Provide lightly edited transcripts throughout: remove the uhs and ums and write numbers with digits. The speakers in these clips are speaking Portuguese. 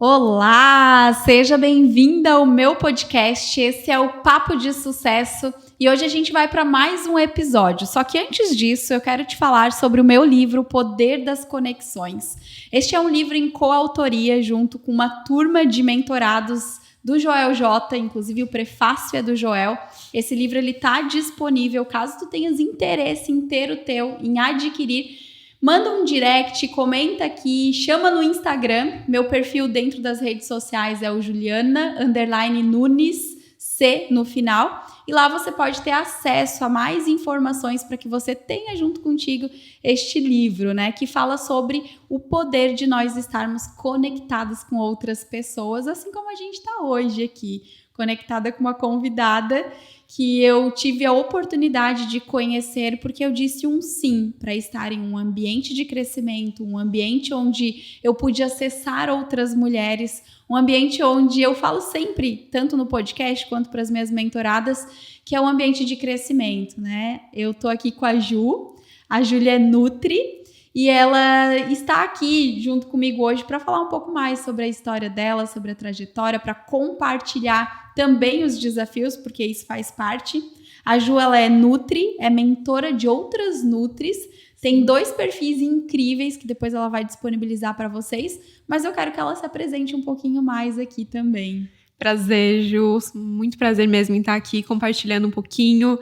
Olá, seja bem-vinda ao meu podcast. Esse é o Papo de Sucesso e hoje a gente vai para mais um episódio. Só que antes disso, eu quero te falar sobre o meu livro, O Poder das Conexões. Este é um livro em coautoria junto com uma turma de mentorados do Joel J, inclusive o prefácio é do Joel. Esse livro ele tá disponível caso tu tenhas interesse inteiro teu em adquirir. Manda um direct, comenta aqui, chama no Instagram. Meu perfil dentro das redes sociais é o Juliana_Nunes, C no final. E lá você pode ter acesso a mais informações para que você tenha junto contigo este livro, né? Que fala sobre o poder de nós estarmos conectados com outras pessoas, assim como a gente está hoje aqui, conectada com uma convidada que eu tive a oportunidade de conhecer porque eu disse um sim para estar em um ambiente de crescimento, um ambiente onde eu pude acessar outras mulheres, um ambiente onde eu falo sempre, tanto no podcast quanto para as minhas mentoradas, que é um ambiente de crescimento, né? Eu tô aqui com a Júlia é Nutri, e ela está aqui junto comigo hoje para falar um pouco mais sobre a história dela, sobre a trajetória, para compartilhar também os desafios, porque isso faz parte. A Ju, ela é Nutri, é mentora de outras Nutris, tem 2 perfis incríveis que depois ela vai disponibilizar para vocês, mas eu quero que ela se apresente um pouquinho mais aqui também. Prazer, Ju, muito prazer mesmo em estar aqui compartilhando um pouquinho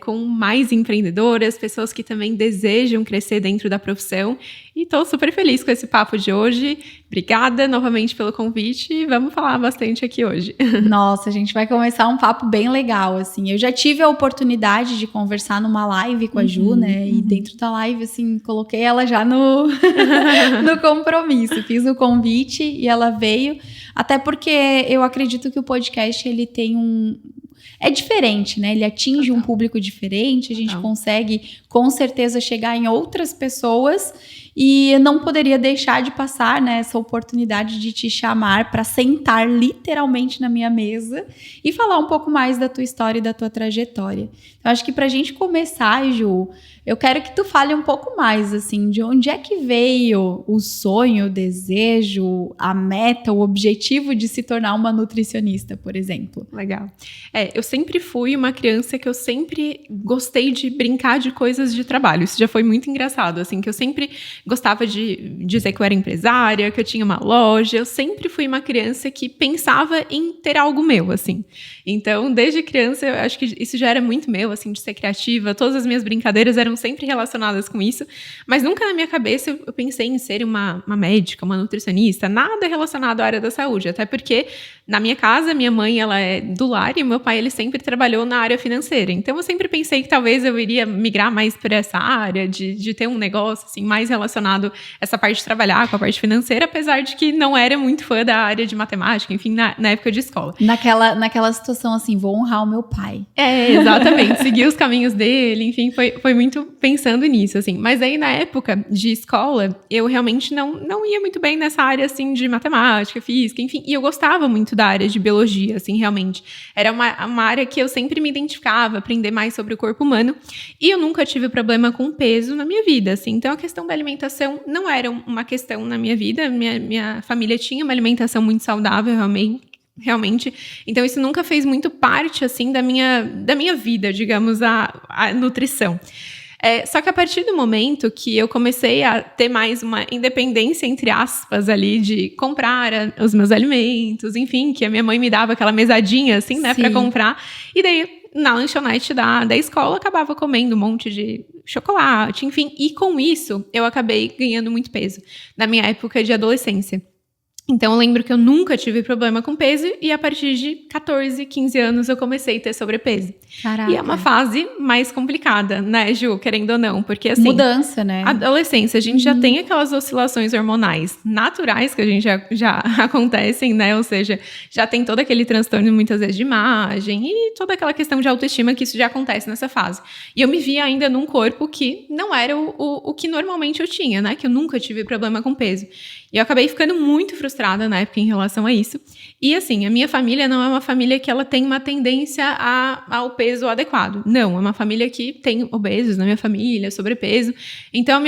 com mais empreendedoras, pessoas que também desejam crescer dentro da profissão, e estou super feliz com esse papo de hoje. Obrigada novamente pelo convite e vamos falar bastante aqui hoje. Nossa, a gente vai começar um papo bem legal, assim. Eu já tive a oportunidade de conversar numa live com a Ju, né? E dentro da live, assim, coloquei ela já no compromisso. Fiz o convite e ela veio. Até porque eu acredito que o podcast, ele tem é diferente, né? Ele atinge um público diferente, a gente consegue, com certeza, chegar em outras pessoas. E eu não poderia deixar de passar, né, essa oportunidade de te chamar para sentar literalmente na minha mesa e falar um pouco mais da tua história e da tua trajetória. Eu acho que para a gente começar, Ju, eu quero que tu fale um pouco mais, assim, de onde é que veio o sonho, o desejo, a meta, o objetivo de se tornar uma nutricionista, por exemplo. Legal. Eu sempre fui uma criança que eu sempre gostei de brincar de coisas de trabalho. Isso já foi muito engraçado, assim, que eu sempre gostava de dizer que eu era empresária, que eu tinha uma loja. Eu sempre fui uma criança que pensava em ter algo meu, assim. Então, desde criança, eu acho que isso já era muito meu, assim, de ser criativa. Todas as minhas brincadeiras eram sempre relacionadas com isso. Mas nunca na minha cabeça eu pensei em ser uma médica, uma nutricionista, nada relacionado à área da saúde. Até porque, na minha casa, minha mãe, ela é do lar e meu pai, ele sempre trabalhou na área financeira. Então, eu sempre pensei que talvez eu iria migrar mais para essa área, de ter um negócio, assim, mais relacionado a essa parte de trabalhar com a parte financeira, apesar de que não era muito fã da área de matemática, enfim, na época de escola. Naquela situação assim, vou honrar o meu pai. Exatamente, seguir os caminhos dele, enfim, foi muito pensando nisso, assim. Mas aí, na época de escola, eu realmente não ia muito bem nessa área, assim, de matemática, física, enfim, e eu gostava muito da área de biologia, assim, realmente. Era uma área que eu sempre me identificava, aprender mais sobre o corpo humano, e eu nunca tive problema com peso na minha vida, assim. Então, a questão da alimentação não era uma questão na minha vida. Minha família tinha uma alimentação muito saudável, realmente. Então, isso nunca fez muito parte, assim, da minha vida, digamos, a nutrição. Só que a partir do momento que eu comecei a ter mais uma independência, entre aspas, ali, de comprar os meus alimentos, enfim, que a minha mãe me dava aquela mesadinha, assim, né, para comprar. E daí, na lanchonete da escola, acabava comendo um monte de chocolate, enfim. E com isso, eu acabei ganhando muito peso na minha época de adolescência. Então, eu lembro que eu nunca tive problema com peso e a partir de 14, 15 anos eu comecei a ter sobrepeso. Caraca. E é uma fase mais complicada, né, Ju? Querendo ou não, porque assim... Mudança, né? Adolescência, a gente já tem aquelas oscilações hormonais naturais que a gente já acontecem, né? Ou seja, já tem todo aquele transtorno muitas vezes de imagem e toda aquela questão de autoestima que isso já acontece nessa fase. E eu me via ainda num corpo que não era o que normalmente eu tinha, né? Que eu nunca tive problema com peso. E eu acabei ficando muito frustrada na época em relação a isso. E assim, a minha família não é uma família que ela tem uma tendência ao peso adequado. Não, é uma família que tem obesos na minha família, sobrepeso. Então,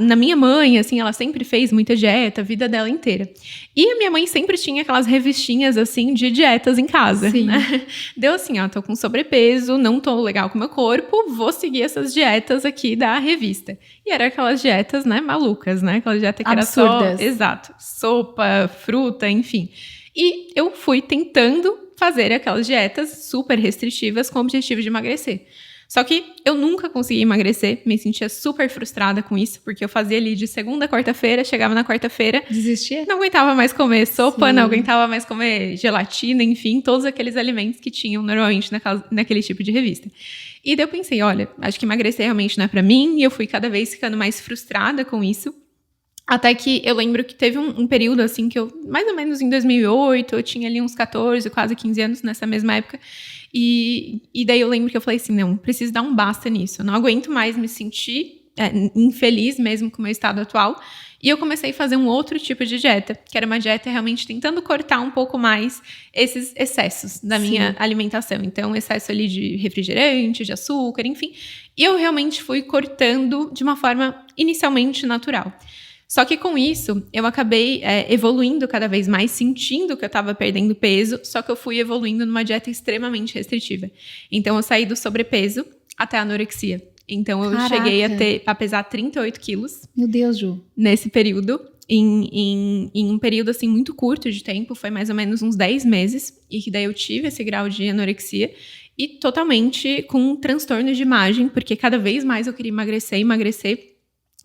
na minha mãe, assim, ela sempre fez muita dieta a vida dela inteira. E a minha mãe sempre tinha aquelas revistinhas, assim, de dietas em casa, né? Deu assim, ó, tô com sobrepeso, não tô legal com o meu corpo, vou seguir essas dietas aqui da revista. E eram aquelas dietas, né, malucas, né? Aquela dieta que absurdas. Era só, exato, sopa, fruta, enfim. E eu fui tentando fazer aquelas dietas super restritivas com o objetivo de emagrecer. Só que eu nunca consegui emagrecer, me sentia super frustrada com isso, porque eu fazia ali de segunda a quarta-feira, chegava na quarta-feira... Desistia? Não aguentava mais comer sopa, não aguentava mais comer gelatina, enfim, todos aqueles alimentos que tinham normalmente naquele tipo de revista. E daí eu pensei, olha, acho que emagrecer realmente não é pra mim, e eu fui cada vez ficando mais frustrada com isso. Até que eu lembro que teve um período, assim, que eu, mais ou menos em 2008, eu tinha ali uns 14, quase 15 anos nessa mesma época. E daí eu lembro que eu falei assim, não, preciso dar um basta nisso. Eu não aguento mais me sentir infeliz mesmo com o meu estado atual. E eu comecei a fazer um outro tipo de dieta, que era uma dieta realmente tentando cortar um pouco mais esses excessos da minha alimentação. Então, excesso ali de refrigerante, de açúcar, enfim. E eu realmente fui cortando de uma forma inicialmente natural. Só que com isso, eu acabei evoluindo cada vez mais, sentindo que eu estava perdendo peso, só que eu fui evoluindo numa dieta extremamente restritiva. Então, eu saí do sobrepeso até a anorexia. Então, eu cheguei a pesar 38 quilos. Meu Deus, Ju. Nesse período, em um período, assim, muito curto de tempo, foi mais ou menos uns 10 meses, e que daí eu tive esse grau de anorexia, e totalmente com transtorno de imagem, porque cada vez mais eu queria emagrecer,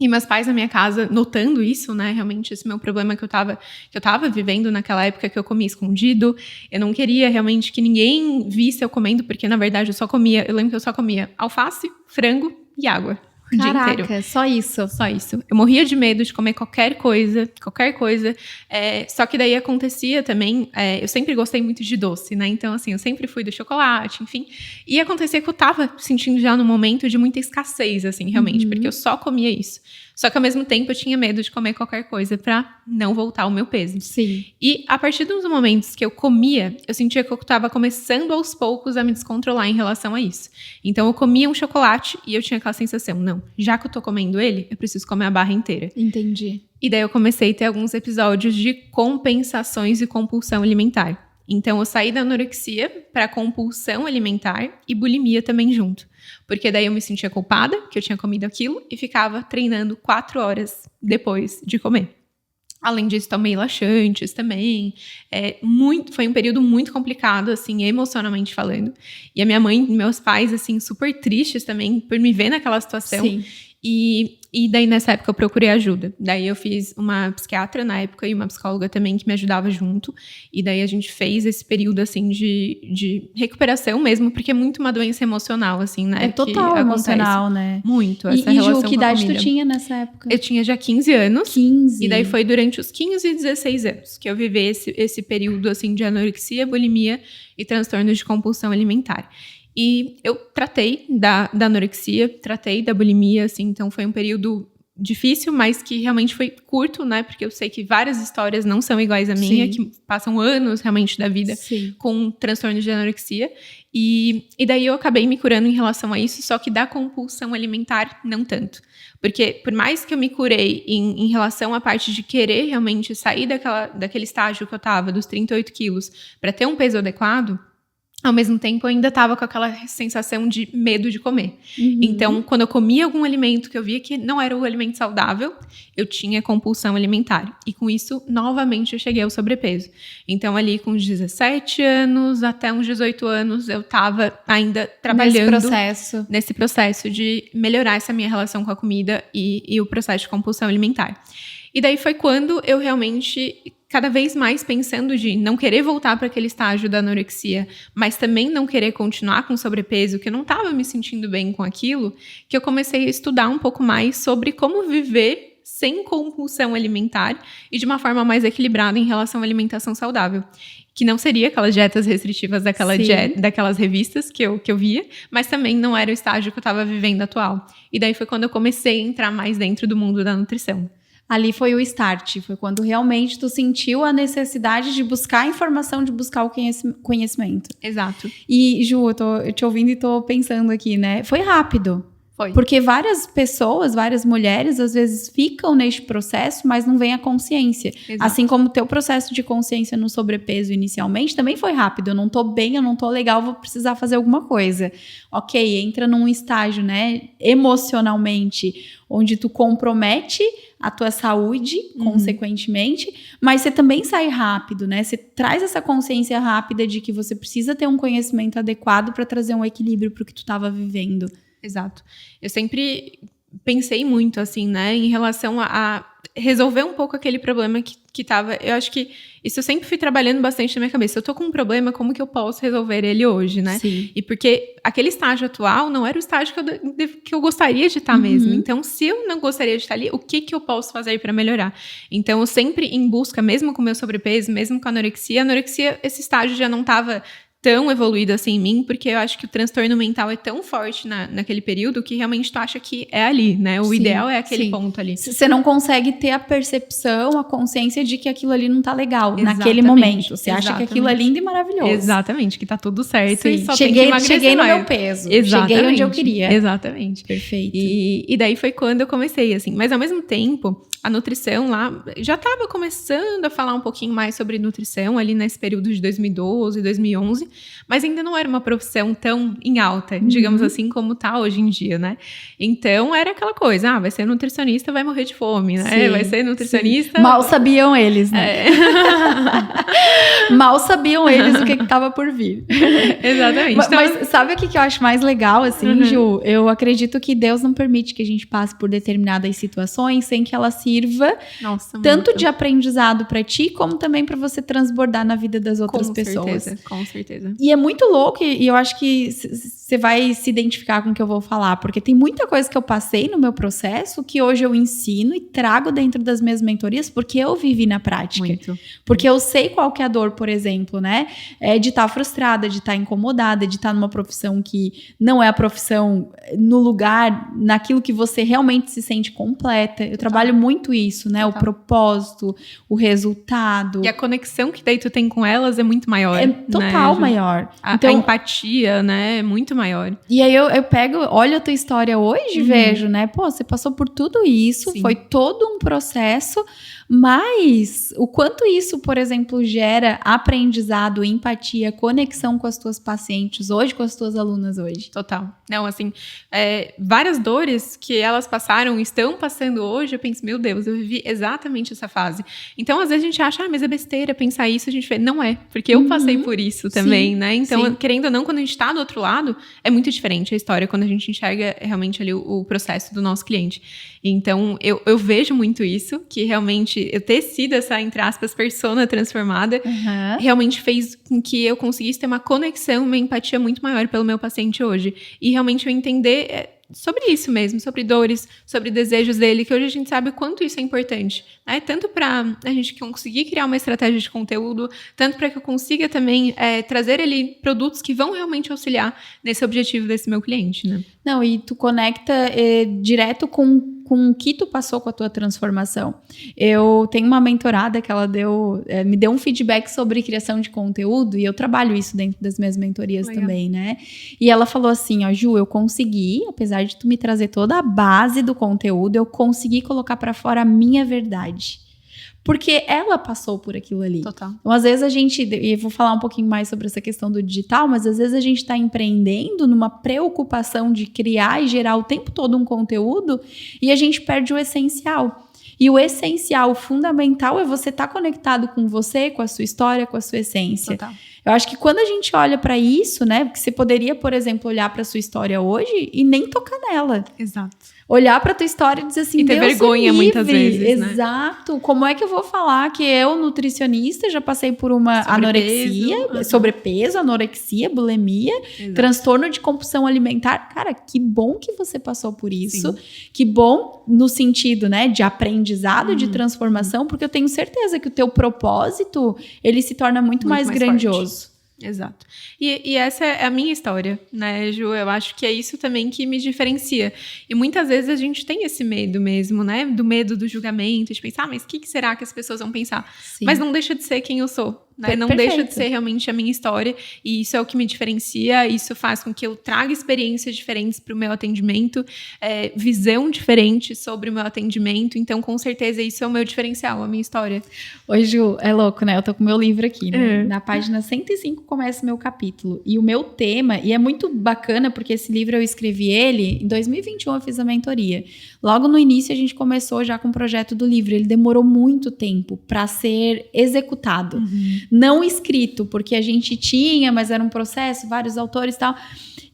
e meus pais na minha casa, notando isso, né, realmente esse meu problema que eu tava vivendo naquela época, que eu comia escondido, eu não queria realmente que ninguém visse eu comendo, porque na verdade eu lembro que eu só comia alface, frango e água. O dia inteiro. Caraca, só isso. Só isso. Eu morria de medo de comer qualquer coisa. Só que daí acontecia também, eu sempre gostei muito de doce, né? Então, assim, eu sempre fui do chocolate, enfim. E acontecia que eu tava sentindo já no momento de muita escassez, assim, realmente, porque eu só comia isso. Só que ao mesmo tempo eu tinha medo de comer qualquer coisa pra não voltar ao meu peso. Sim. E a partir dos momentos que eu comia, eu sentia que eu tava começando aos poucos a me descontrolar em relação a isso. Então eu comia um chocolate e eu tinha aquela sensação, não, já que eu tô comendo ele, eu preciso comer a barra inteira. Entendi. E daí eu comecei a ter alguns episódios de compensações e compulsão alimentar. Então eu saí da anorexia para compulsão alimentar e bulimia também junto. Porque daí eu me sentia culpada, que eu tinha comido aquilo, e ficava treinando 4 horas depois de comer. Além disso, tomei laxantes também. Foi um período muito complicado, assim, emocionalmente falando. E a minha mãe e meus pais, assim, super tristes também por me ver naquela situação. Sim. E daí, nessa época, eu procurei ajuda. Daí, eu fiz uma psiquiatra na época e uma psicóloga também que me ajudava junto. E daí, a gente fez esse período, assim, de recuperação mesmo, porque é muito uma doença emocional, assim, né? É total emocional, né? Muito, essa E relação Ju, que com a idade comida. tu tinha nessa época? Eu tinha já 15 anos. 15. E daí, foi durante os 15 e 16 anos que eu vivi esse período, assim, de anorexia, bulimia e transtornos de compulsão alimentar. E eu tratei da anorexia, tratei da bulimia, assim, então foi um período difícil, mas que realmente foi curto, né? Porque eu sei que várias histórias não são iguais à minha, que passam anos realmente da vida com transtorno de anorexia. E daí eu acabei me curando em relação a isso, só que da compulsão alimentar, não tanto. Porque por mais que eu me curei em relação à parte de querer realmente sair daquele estágio que eu tava, dos 38 quilos, para ter um peso adequado, ao mesmo tempo, eu ainda estava com aquela sensação de medo de comer. Então, quando eu comia algum alimento que eu via que não era o alimento saudável, eu tinha compulsão alimentar. E com isso, novamente, eu cheguei ao sobrepeso. Então, ali com uns 17 anos até uns 18 anos, eu estava ainda trabalhando nesse processo de melhorar essa minha relação com a comida e o processo de compulsão alimentar. E daí foi quando eu realmente, cada vez mais pensando de não querer voltar para aquele estágio da anorexia, mas também não querer continuar com sobrepeso, que eu não estava me sentindo bem com aquilo, que eu comecei a estudar um pouco mais sobre como viver sem compulsão alimentar e de uma forma mais equilibrada em relação à alimentação saudável. Que não seria aquelas dietas restritivas daquelas revistas que eu via, mas também não era o estágio que eu estava vivendo atual. E daí foi quando eu comecei a entrar mais dentro do mundo da nutrição. Ali foi o start, foi quando realmente tu sentiu a necessidade de buscar a informação, de buscar o conhecimento. Exato. E, Ju, eu te ouvindo e tô pensando aqui, né? Foi rápido. Foi. Porque várias pessoas, várias mulheres, às vezes ficam neste processo, mas não vem a consciência. Exato. Assim como o teu processo de consciência no sobrepeso inicialmente também foi rápido. Eu não tô bem, eu não tô legal, vou precisar fazer alguma coisa. Ok, entra num estágio, né, emocionalmente, onde tu compromete a tua saúde, consequentemente, mas você também sai rápido, né? Você traz essa consciência rápida de que você precisa ter um conhecimento adequado para trazer um equilíbrio para o que tu estava vivendo. Exato. Eu sempre pensei muito, assim, né, em relação a resolver um pouco aquele problema que tava... Eu acho que isso eu sempre fui trabalhando bastante na minha cabeça. Eu tô com um problema, como que eu posso resolver ele hoje, né? Sim. E porque aquele estágio atual não era o estágio que eu gostaria de estar mesmo. Então, se eu não gostaria de estar ali, o que eu posso fazer para melhorar? Então, eu sempre em busca, mesmo com o meu sobrepeso, mesmo com a anorexia, esse estágio já não tava tão evoluído assim em mim, porque eu acho que o transtorno mental é tão forte naquele período que realmente tu acha que é ali, né? O ideal é aquele ponto ali. Você não consegue ter a percepção, a consciência de que aquilo ali não tá legal naquele Exatamente. momento. Você acha que aquilo é lindo e maravilhoso. Exatamente, que tá tudo certo e só cheguei, tem que emagrecer cheguei no mais. meu peso. Exatamente. Cheguei onde eu queria. Exatamente. Perfeito. E daí foi quando eu comecei, assim. Mas ao mesmo tempo, a nutrição lá, já estava começando a falar um pouquinho mais sobre nutrição ali nesse período de 2012, 2011, mas ainda não era uma profissão tão em alta, digamos assim, como tá hoje em dia, né? Então, era aquela coisa, vai ser nutricionista, vai morrer de fome, né? Sim, vai ser nutricionista... Sim. Mal sabiam eles, né? Mal sabiam eles o que estava por vir. Exatamente. Mas sabe o que eu acho mais legal, assim, Ju? Eu acredito que Deus não permite que a gente passe por determinadas situações sem que ela sirva tanto de aprendizado para ti, como também para você transbordar na vida das outras pessoas. Com certeza. E é muito louco, e eu acho que você vai se identificar com o que eu vou falar, porque tem muita coisa que eu passei no meu processo que hoje eu ensino e trago dentro das minhas mentorias, porque eu vivi na prática. Muito. Porque eu sei qual que é a dor, por exemplo, né? De estar frustrada, de estar incomodada, de estar numa profissão que não é a profissão no lugar, naquilo que você realmente se sente completa. Eu trabalho muito isso, né? O propósito, o resultado. E a conexão que daí tu tem com elas é muito maior. É total, né, maior. A empatia, né, é muito maior. E aí eu pego, olho a tua história hoje e vejo, né? Pô, você passou por tudo isso, foi todo um processo, mas o quanto isso, por exemplo, gera aprendizado, empatia, conexão com as tuas pacientes hoje, com as tuas alunas hoje. Total. Não, assim, várias dores que elas passaram, estão passando hoje, eu penso, meu Deus, eu vivi exatamente essa fase. Então, às vezes a gente acha, mas é besteira pensar isso, a gente vê, não é, porque eu passei por isso também, né? Então, querendo ou não, quando a gente tá do outro lado, é muito diferente a história, quando a gente enxerga realmente ali o processo do nosso cliente. Então, eu vejo muito isso, que realmente eu ter sido essa, entre aspas, persona transformada, realmente fez com que eu conseguisse ter uma conexão, uma empatia muito maior pelo meu paciente hoje. E realmente eu entender sobre isso mesmo, sobre dores, sobre desejos dele, que hoje a gente sabe o quanto isso é importante, né? Tanto para a gente conseguir criar uma estratégia de conteúdo, tanto para que eu consiga também trazer ali produtos que vão realmente auxiliar nesse objetivo desse meu cliente, né? Não, e tu conecta direto com o que tu passou com a tua transformação. Eu tenho uma mentorada que ela me deu um feedback sobre criação de conteúdo, e eu trabalho isso dentro das minhas mentorias também, né? E ela falou assim, ó, Ju, eu consegui, apesar de tu me trazer toda a base do conteúdo, eu consegui colocar pra fora a minha verdade. Porque ela passou por aquilo ali. Total. Então, às vezes e eu vou falar um pouquinho mais sobre essa questão do digital, mas às vezes a gente está empreendendo numa preocupação de criar e gerar o tempo todo um conteúdo e a gente perde o essencial. E o essencial, o fundamental é você estar conectado com você, com a sua história, com a sua essência. Total. Eu acho que quando a gente olha para isso, né, porque você poderia, por exemplo, olhar para sua história hoje e nem tocar nela. Exato. Olhar pra tua história e dizer assim, e ter vergonha muitas vezes, Exato. Né? Como é que eu vou falar que eu, nutricionista, já passei por uma anorexia, sobrepeso, anorexia, bulimia, transtorno de compulsão alimentar. Cara, que bom que você passou por isso. Sim. Que bom no sentido, né, de aprendizado, de transformação, porque eu tenho certeza que o teu propósito, ele se torna muito mais grandioso. Forte. Exato. E essa é a minha história, né, Ju? Eu acho que é isso também que me diferencia. E muitas vezes a gente tem esse medo mesmo, né? Do medo do julgamento, de pensar, mas o que será que as pessoas vão pensar? Sim. Mas não deixa de ser quem eu sou, né? Não deixa de ser realmente a minha história. E isso é o que me diferencia. Isso faz com que eu traga experiências diferentes para o meu atendimento, visão diferente sobre o meu atendimento. Então, com certeza, isso é o meu diferencial, a minha história. Oi, Ju, é louco, né? Eu tô com o meu livro aqui, né? Na página 105 começa o meu capítulo. E o meu tema, e é muito bacana, porque esse livro eu escrevi ele, em 2021 eu fiz a mentoria. Logo no início a gente começou já com o projeto do livro. Ele demorou muito tempo para ser executado. Não escrito, porque a gente tinha, mas era um processo, vários autores e tal.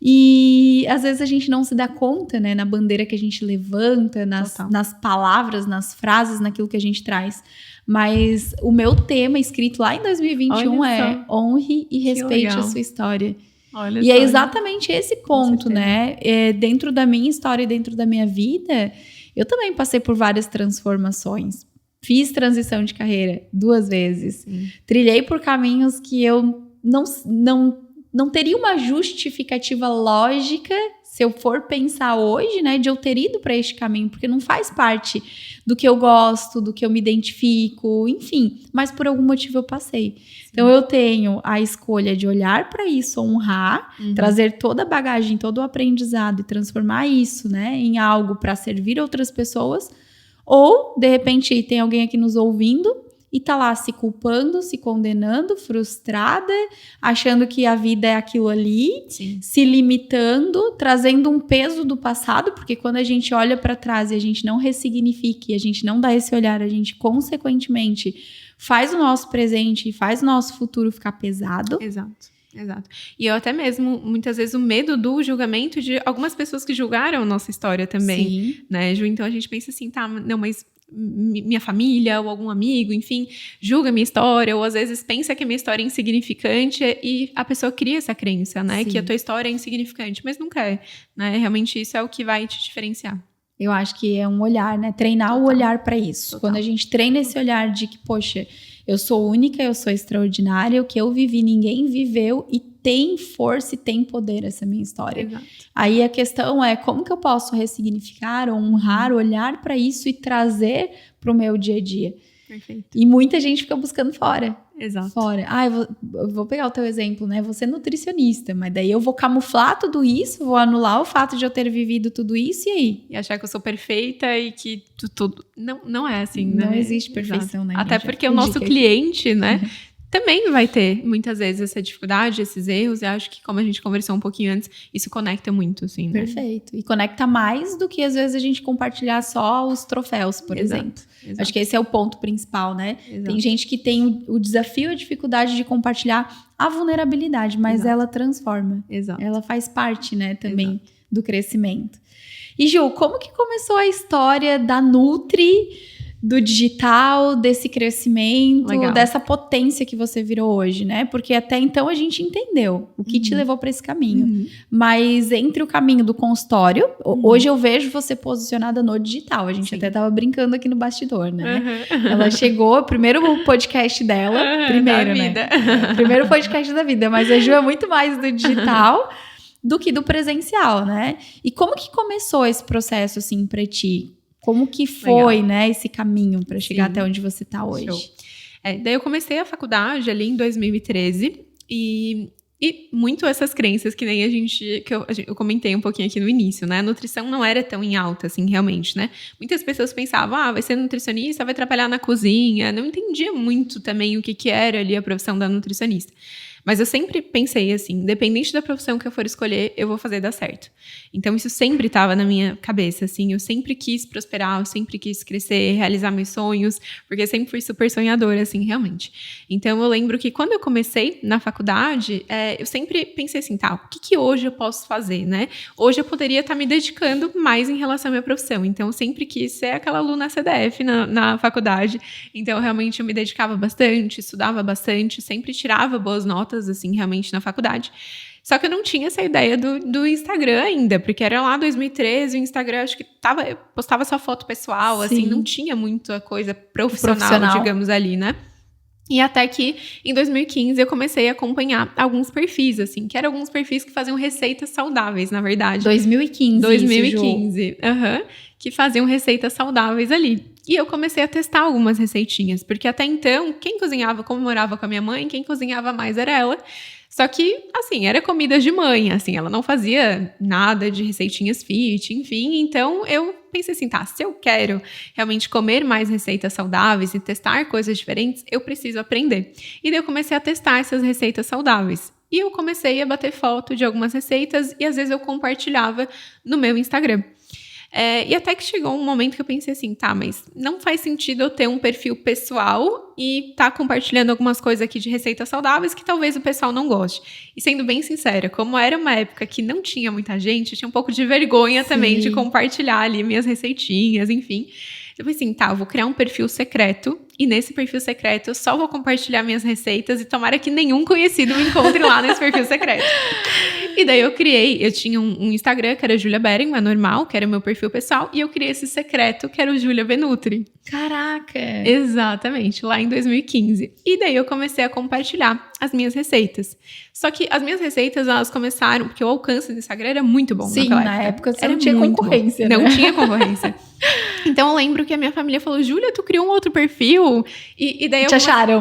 E às vezes a gente não se dá conta, né? Na bandeira que a gente levanta, nas palavras, nas frases, naquilo que a gente traz. Mas o meu tema escrito lá em 2021 é honre e respeite a sua história. E é exatamente esse ponto, né? Dentro da minha história e dentro da minha vida, eu também passei por várias transformações. Fiz transição de carreira 2 vezes. Trilhei por caminhos que eu não teria uma justificativa lógica, se eu for pensar hoje, né, de eu ter ido para este caminho, porque não faz parte do que eu gosto, do que eu me identifico, enfim, mas por algum motivo eu passei. Então eu tenho a escolha de olhar para isso, honrar, trazer toda a bagagem, todo o aprendizado e transformar isso, né, em algo para servir outras pessoas, ou de repente tem alguém aqui nos ouvindo e tá lá se culpando, se condenando, frustrada, achando que a vida é aquilo ali, se limitando, trazendo um peso do passado, porque quando a gente olha para trás e a gente não ressignifica e a gente não dá esse olhar, a gente consequentemente faz o nosso presente e faz o nosso futuro ficar pesado. Exato. E eu até mesmo, muitas vezes, o medo do julgamento de algumas pessoas que julgaram a nossa história também, né, Ju? Então a gente pensa assim, tá, não, mas minha família ou algum amigo, enfim, julga a minha história, ou às vezes pensa que a minha história é insignificante e a pessoa cria essa crença, né? Que a tua história é insignificante, mas nunca é, né? Realmente isso é o que vai te diferenciar. Eu acho que é um olhar, né? Treinar o olhar para isso. Quando a gente treina esse olhar de que, poxa, eu sou única, eu sou extraordinária, o que eu vivi ninguém viveu e tem força e tem poder essa minha história. Exato. Aí a questão é como que eu posso ressignificar, honrar, olhar para isso e trazer para o meu dia a dia. Perfeito. E muita gente fica buscando fora. Exato. Fora. Eu vou pegar o teu exemplo, né? Você é nutricionista, mas daí eu vou camuflar tudo isso, vou anular o fato de eu ter vivido tudo isso e aí? E achar que eu sou perfeita e que tudo... Não é assim, né? Não existe perfeição, né? Até porque o nosso cliente, né? Também vai ter, muitas vezes, essa dificuldade, esses erros. E acho que, como a gente conversou um pouquinho antes, isso conecta muito, assim, né? Perfeito. E conecta mais do que, às vezes, a gente compartilhar só os troféus, por exemplo. Exato. Acho que esse é o ponto principal, né? Exato. Tem gente que tem o desafio, a dificuldade de compartilhar a vulnerabilidade, mas ela transforma. Exato. Ela faz parte, né, também do crescimento. E, Ju, como que começou a história da Nutri, do digital, desse crescimento, dessa potência que você virou hoje, né? Porque até então a gente entendeu o que te levou para esse caminho. Mas entre o caminho do consultório, hoje eu vejo você posicionada no digital. A gente até tava brincando aqui no bastidor, né? Ela chegou, primeiro podcast dela, primeiro, né? Primeiro podcast da vida, mas a Ju é muito mais do digital do que do presencial, né? E como que começou esse processo, assim, pra ti? Como que foi, né, esse caminho para chegar até onde você está hoje? Daí eu comecei a faculdade ali em 2013 e muito essas crenças que nem eu comentei um pouquinho aqui no início, né? A nutrição não era tão em alta, assim, realmente, né? Muitas pessoas pensavam, vai ser nutricionista, vai trabalhar na cozinha. Não entendia muito também o que era ali a profissão da nutricionista. Mas eu sempre pensei assim, independente da profissão que eu for escolher, eu vou fazer dar certo. Então isso sempre estava na minha cabeça, assim, eu sempre quis prosperar, eu sempre quis crescer, realizar meus sonhos, porque eu sempre fui super sonhadora, assim, realmente. Então eu lembro que quando eu comecei na faculdade, eu sempre pensei assim, tá, o que hoje eu posso fazer, né? Hoje eu poderia estar me dedicando mais em relação à minha profissão, então eu sempre quis ser aquela aluna CDF na faculdade, então realmente eu me dedicava bastante, estudava bastante, sempre tirava boas notas, assim, realmente na faculdade. Só que eu não tinha essa ideia do Instagram ainda, porque era lá 2013, o Instagram acho que postava só foto pessoal, assim, não tinha muita coisa profissional, digamos ali, né? E até que, em 2015, eu comecei a acompanhar alguns perfis, assim, que eram alguns perfis que faziam receitas saudáveis, na verdade. 2015, 2015, que faziam receitas saudáveis ali. E eu comecei a testar algumas receitinhas, porque até então, quem cozinhava, como eu morava com a minha mãe, quem cozinhava mais era ela. Só que, assim, era comida de mãe, assim, ela não fazia nada de receitinhas fit, enfim. Então, eu pensei assim, tá, se eu quero realmente comer mais receitas saudáveis e testar coisas diferentes, eu preciso aprender. E daí eu comecei a testar essas receitas saudáveis. E eu comecei a bater foto de algumas receitas e às vezes eu compartilhava no meu Instagram. E até que chegou um momento que eu pensei assim, tá, mas não faz sentido eu ter um perfil pessoal e tá compartilhando algumas coisas aqui de receitas saudáveis que talvez o pessoal não goste. E sendo bem sincera, como era uma época que não tinha muita gente, eu tinha um pouco de vergonha também de compartilhar ali minhas receitinhas, enfim. Eu pensei assim, tá, eu vou criar um perfil secreto e nesse perfil secreto eu só vou compartilhar minhas receitas e tomara que nenhum conhecido me encontre lá nesse perfil secreto. E daí eu tinha um Instagram que era Julia Beringman, normal, que era o meu perfil pessoal, e eu criei esse secreto que era o Julia Benutri. Caraca! Exatamente, lá em 2015. E daí eu comecei a compartilhar as minhas receitas. Só que as minhas receitas, elas começaram, porque o alcance do Instagram era muito bom. Sim, na época você não tinha concorrência, né? Não tinha concorrência. Então eu lembro que a minha família falou, Júlia, tu criou um outro perfil? E daí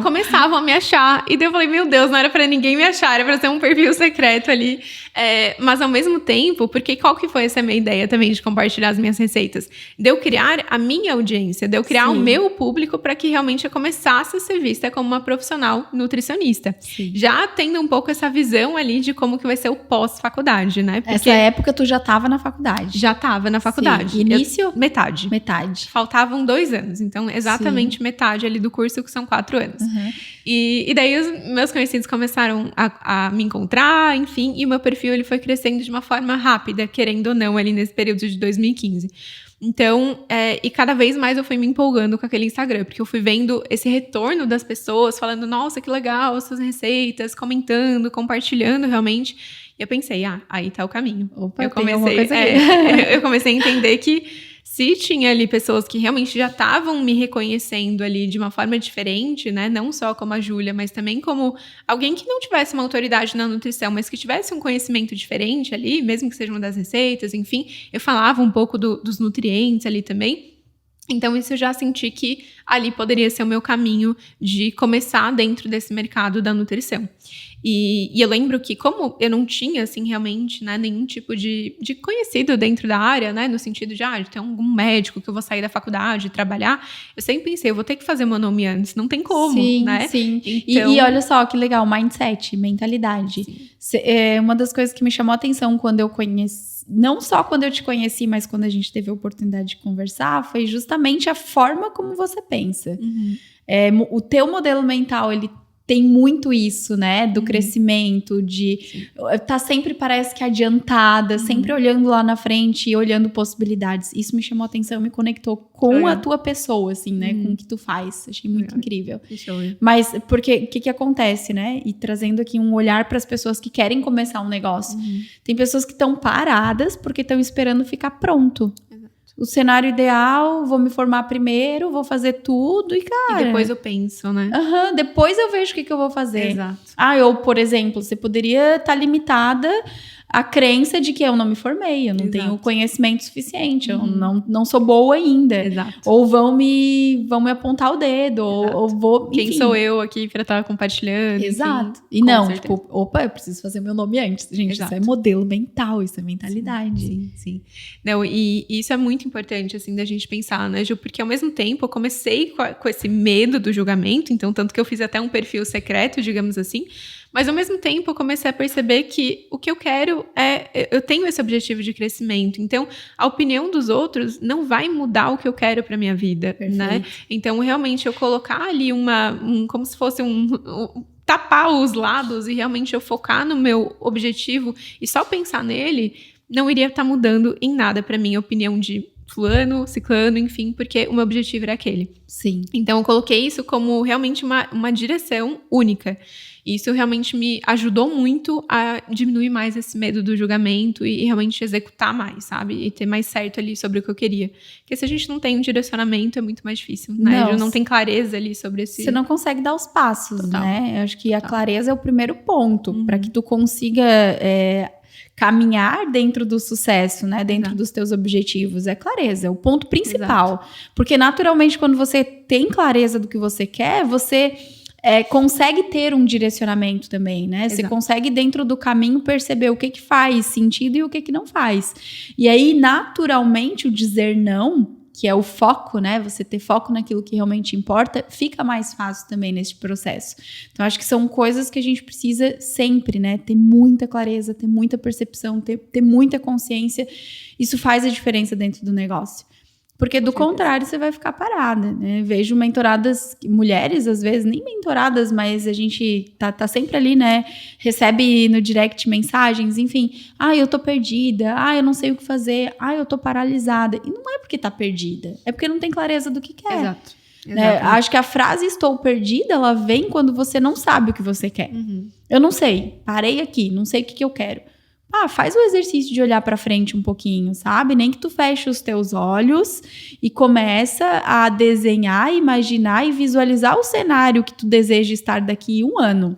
começavam a me achar. E daí eu falei, meu Deus, não era pra ninguém me achar, era pra ser um perfil secreto ali. Mas ao mesmo tempo, porque qual que foi essa minha ideia também de compartilhar as minhas receitas? De eu criar a minha audiência, de eu criar o meu público para que realmente eu começasse a ser vista como uma profissional nutricionista. Sim. Já tendo um pouco essa visão ali de como que vai ser o pós-faculdade, né? Porque essa época tu já estava na faculdade. Já estava na faculdade. Sim. Início? Metade. Faltavam 2 anos. Então, exatamente metade ali do curso, que são 4 anos. Uhum. E daí os meus conhecidos começaram a me encontrar, enfim. E o meu perfil ele foi crescendo de uma forma rápida, querendo ou não, ali nesse período de 2015. Então, e cada vez mais eu fui me empolgando com aquele Instagram, porque eu fui vendo esse retorno das pessoas, falando, nossa, que legal, suas receitas, comentando, compartilhando realmente. E eu pensei, aí tá o caminho. Opa, eu comecei a entender que se tinha ali pessoas que realmente já estavam me reconhecendo ali de uma forma diferente, né? Não só como a Júlia, mas também como alguém que não tivesse uma autoridade na nutrição, mas que tivesse um conhecimento diferente ali, mesmo que seja uma das receitas, enfim. Eu falava um pouco dos nutrientes ali também. Então, isso eu já senti que ali poderia ser o meu caminho de começar dentro desse mercado da nutrição. E eu lembro que, como eu não tinha, assim, realmente, né, nenhum tipo de conhecido dentro da área, né, no sentido de ter algum médico que eu vou sair da faculdade e trabalhar, eu sempre pensei, eu vou ter que fazer meu nome antes, não tem como, né? Sim, então... e olha só que legal, mindset, mentalidade. Uma das coisas que me chamou a atenção quando eu conheci, não só quando eu te conheci, mas quando a gente teve a oportunidade de conversar, foi justamente a forma como você pensa. Uhum. O teu modelo mental, ele tem muito isso, né? Do crescimento, de tá sempre, parece que adiantada, sempre olhando lá na frente e olhando possibilidades. Isso me chamou a atenção, me conectou com a tua pessoa, assim, né? Com o que tu faz. Achei muito incrível. Mas, porque, o que acontece, né? E trazendo aqui um olhar para as pessoas que querem começar um negócio. Tem pessoas que estão paradas porque estão esperando ficar pronto. O cenário ideal, vou me formar primeiro, vou fazer tudo e, cara... E depois eu penso, né? Depois eu vejo o que eu vou fazer. Exato. Ou, por exemplo, você poderia estar limitada à crença de que eu não me formei, eu não tenho conhecimento suficiente, eu não sou boa ainda. Exato. Ou vão me apontar o dedo, ou vou... Enfim. Quem sou eu aqui para estar compartilhando? Exato. Enfim, e não, tipo, eu preciso fazer meu nome antes. Gente, Exato. Isso é modelo mental, isso é mentalidade. Sim. Não, e isso é muito importante, assim, da gente pensar, né, Ju? Porque ao mesmo tempo eu comecei com esse medo do julgamento, então tanto que eu fiz até um perfil secreto, digamos assim, mas ao mesmo tempo eu comecei a perceber que o que eu quero eu tenho esse objetivo de crescimento, então a opinião dos outros não vai mudar o que eu quero para minha vida, né? Então realmente eu colocar ali como se fosse tapar os lados e realmente eu focar no meu objetivo e só pensar nele, não iria estar mudando em nada para minha opinião de fulano, ciclano, enfim, porque o meu objetivo era aquele. Sim. Então, eu coloquei isso como realmente uma direção única. E isso realmente me ajudou muito a diminuir mais esse medo do julgamento e realmente executar mais, sabe? E ter mais certo ali sobre o que eu queria. Porque se a gente não tem um direcionamento, é muito mais difícil, né? Não tem clareza ali sobre esse... Você não consegue dar os passos, Total. né? Eu acho que a clareza é o primeiro ponto, para que tu consiga caminhar dentro do sucesso, né? Dentro dos teus objetivos. É clareza, é o ponto principal. Exato. Porque naturalmente, quando você tem clareza do que você quer, você... consegue ter um direcionamento também, né? Exato. Você consegue, dentro do caminho, perceber o que faz sentido e o que não faz. E aí, naturalmente, o dizer não, que é o foco, né? Você ter foco naquilo que realmente importa, fica mais fácil também nesse processo. Então, acho que são coisas que a gente precisa sempre, né? Ter muita clareza, ter muita percepção, ter muita consciência. Isso faz a diferença dentro do negócio. Porque do contrário, você vai ficar parada, né? Vejo mentoradas, mulheres às vezes, nem mentoradas, mas a gente tá sempre ali, né? Recebe no direct mensagens, enfim. Eu tô perdida. Eu não sei o que fazer. Eu tô paralisada. E não é porque tá perdida. É porque não tem clareza do que quer. Exato. Né? Acho que a frase estou perdida, ela vem quando você não sabe o que você quer. Eu não sei. Parei aqui. Não sei o que eu quero. Faz o exercício de olhar para frente um pouquinho, sabe? Nem que tu feche os teus olhos e começa a desenhar, imaginar e visualizar o cenário que tu deseja estar daqui 1 ano.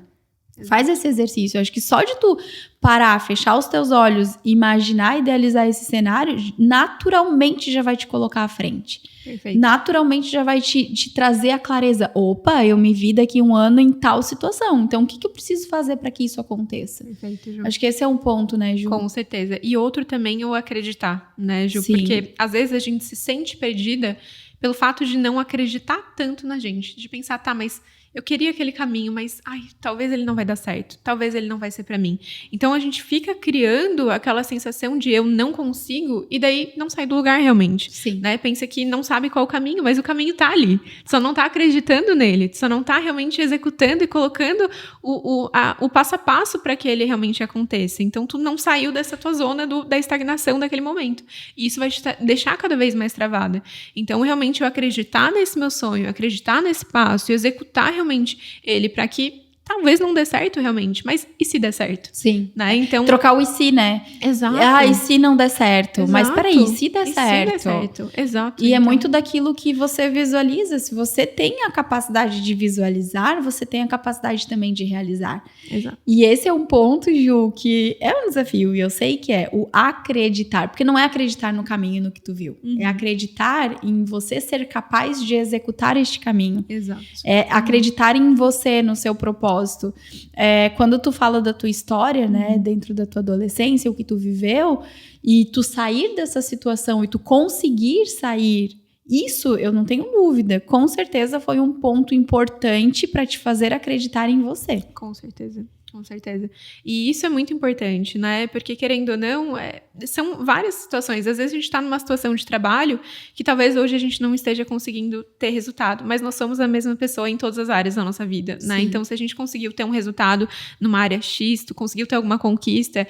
Faz esse exercício. Eu acho que só de tu parar, fechar os teus olhos, imaginar, idealizar esse cenário, naturalmente já vai te colocar à frente. Perfeito. Naturalmente já vai te trazer a clareza. Opa, eu me vi daqui 1 ano em tal situação. Então, o que eu preciso fazer para que isso aconteça? Perfeito, Ju. Acho que esse é um ponto, né, Ju? Com certeza. E outro também é o acreditar, né, Ju? Sim. Porque às vezes a gente se sente perdida pelo fato de não acreditar tanto na gente. De pensar, mas eu queria aquele caminho, mas talvez ele não vai dar certo. Talvez ele não vai ser pra mim. Então a gente fica criando aquela sensação de eu não consigo e daí não sai do lugar realmente. Sim. Né? Pensa que não sabe qual o caminho, mas o caminho tá ali. Só não tá acreditando nele. Só não tá realmente executando e colocando o passo a passo para que ele realmente aconteça. Então tu não saiu dessa tua zona da estagnação daquele momento. E isso vai te deixar cada vez mais travada. Então realmente eu acreditar nesse meu sonho, acreditar nesse passo e executar realmente ele para que talvez não dê certo realmente, mas e se der certo? Sim. Né? Então, trocar o e se, né? Exato. E se não der certo? Exato. Mas peraí, e se der e certo? Se der certo? Exato. E é muito daquilo que você visualiza. Se você tem a capacidade de visualizar, você tem a capacidade também de realizar. Exato. E esse é um ponto, Ju, que é um desafio. E eu sei que é o acreditar. Porque não é acreditar no caminho, no que tu viu. É acreditar em você ser capaz de executar este caminho. Exato. É acreditar em você, no seu propósito. Quando tu fala da tua história, né, dentro da tua adolescência, o que tu viveu, e tu sair dessa situação e tu conseguir sair, isso eu não tenho dúvida, com certeza foi um ponto importante para te fazer acreditar em você. Com certeza. Com certeza. E isso é muito importante, né? Porque, querendo ou não, são várias situações. Às vezes a gente está numa situação de trabalho que talvez hoje a gente não esteja conseguindo ter resultado, mas nós somos a mesma pessoa em todas as áreas da nossa vida, né? Então, se a gente conseguiu ter um resultado numa área X, tu conseguiu ter alguma conquista,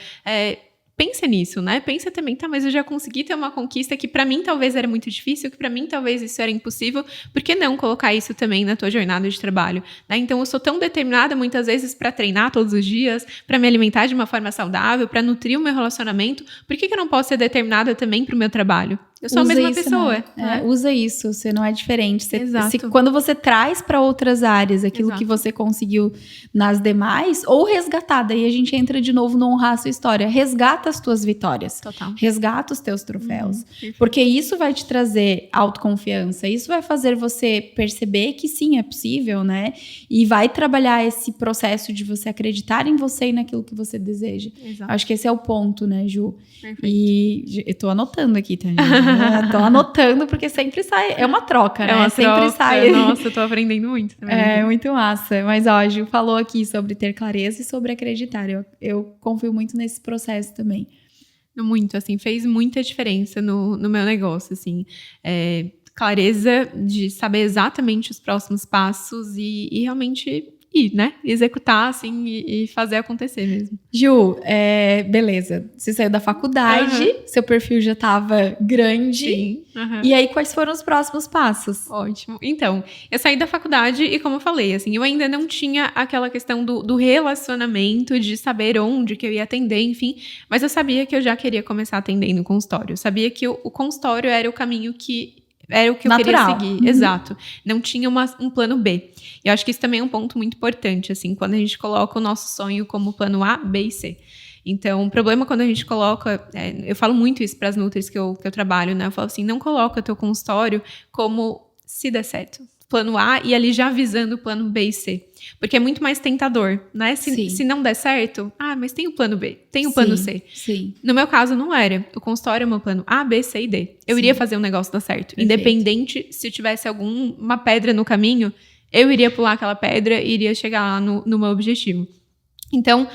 pensa nisso, né? Pensa também, mas eu já consegui ter uma conquista que pra mim talvez era muito difícil, que pra mim talvez isso era impossível, por que não colocar isso também na tua jornada de trabalho? Né? Então eu sou tão determinada muitas vezes pra treinar todos os dias, pra me alimentar de uma forma saudável, pra nutrir o meu relacionamento, por que eu não posso ser determinada também pro meu trabalho? Eu sou a mesma pessoa. Né? Usa isso, você não é diferente. Exato. Quando você traz para outras áreas aquilo que você conseguiu nas demais, ou resgatar, daí a gente entra de novo no honrar a sua história. Resgata as tuas vitórias. Total. Resgata os teus troféus. Porque isso vai te trazer autoconfiança, isso vai fazer você perceber que sim, é possível, né? E vai trabalhar esse processo de você acreditar em você e naquilo que você deseja. Exato. Acho que esse é o ponto, né, Ju? Perfeito. E eu tô anotando aqui, tá, gente? Tô anotando porque sempre sai. É uma troca, né? Sempre sai. Nossa, eu tô aprendendo muito também. É muito massa. Mas, ó, a Ju falou aqui sobre ter clareza e sobre acreditar. Eu confio muito nesse processo também. Muito, assim, fez muita diferença no meu negócio, assim. Clareza de saber exatamente os próximos passos e realmente ir, né? Executar, assim, e fazer acontecer mesmo. Ju, beleza. Você saiu da faculdade, seu perfil já tava grande. Sim. E aí, quais foram os próximos passos? Ótimo. Então, eu saí da faculdade e, como eu falei, assim, eu ainda não tinha aquela questão do relacionamento, de saber onde que eu ia atender, enfim. Mas eu sabia que eu já queria começar atendendo no consultório. Eu sabia que o consultório era o caminho que... Era o que Natural. eu queria seguir, exato. Não tinha um plano B. E eu acho que isso também é um ponto muito importante, assim, quando a gente coloca o nosso sonho como plano A, B e C. Então, o problema quando a gente coloca... eu falo muito isso para as nutris que eu trabalho, né? Eu falo assim, não coloca o teu consultório como se der certo. Plano A e ali já visando o plano B e C. Porque é muito mais tentador, né? Se não der certo, mas tem o plano B, tem o plano C. Sim. No meu caso, não era. O consultório é o meu plano A, B, C e D. Eu iria fazer um negócio dar certo. Perfeito. Independente se tivesse alguma pedra no caminho, eu iria pular aquela pedra e iria chegar lá no meu objetivo. Então,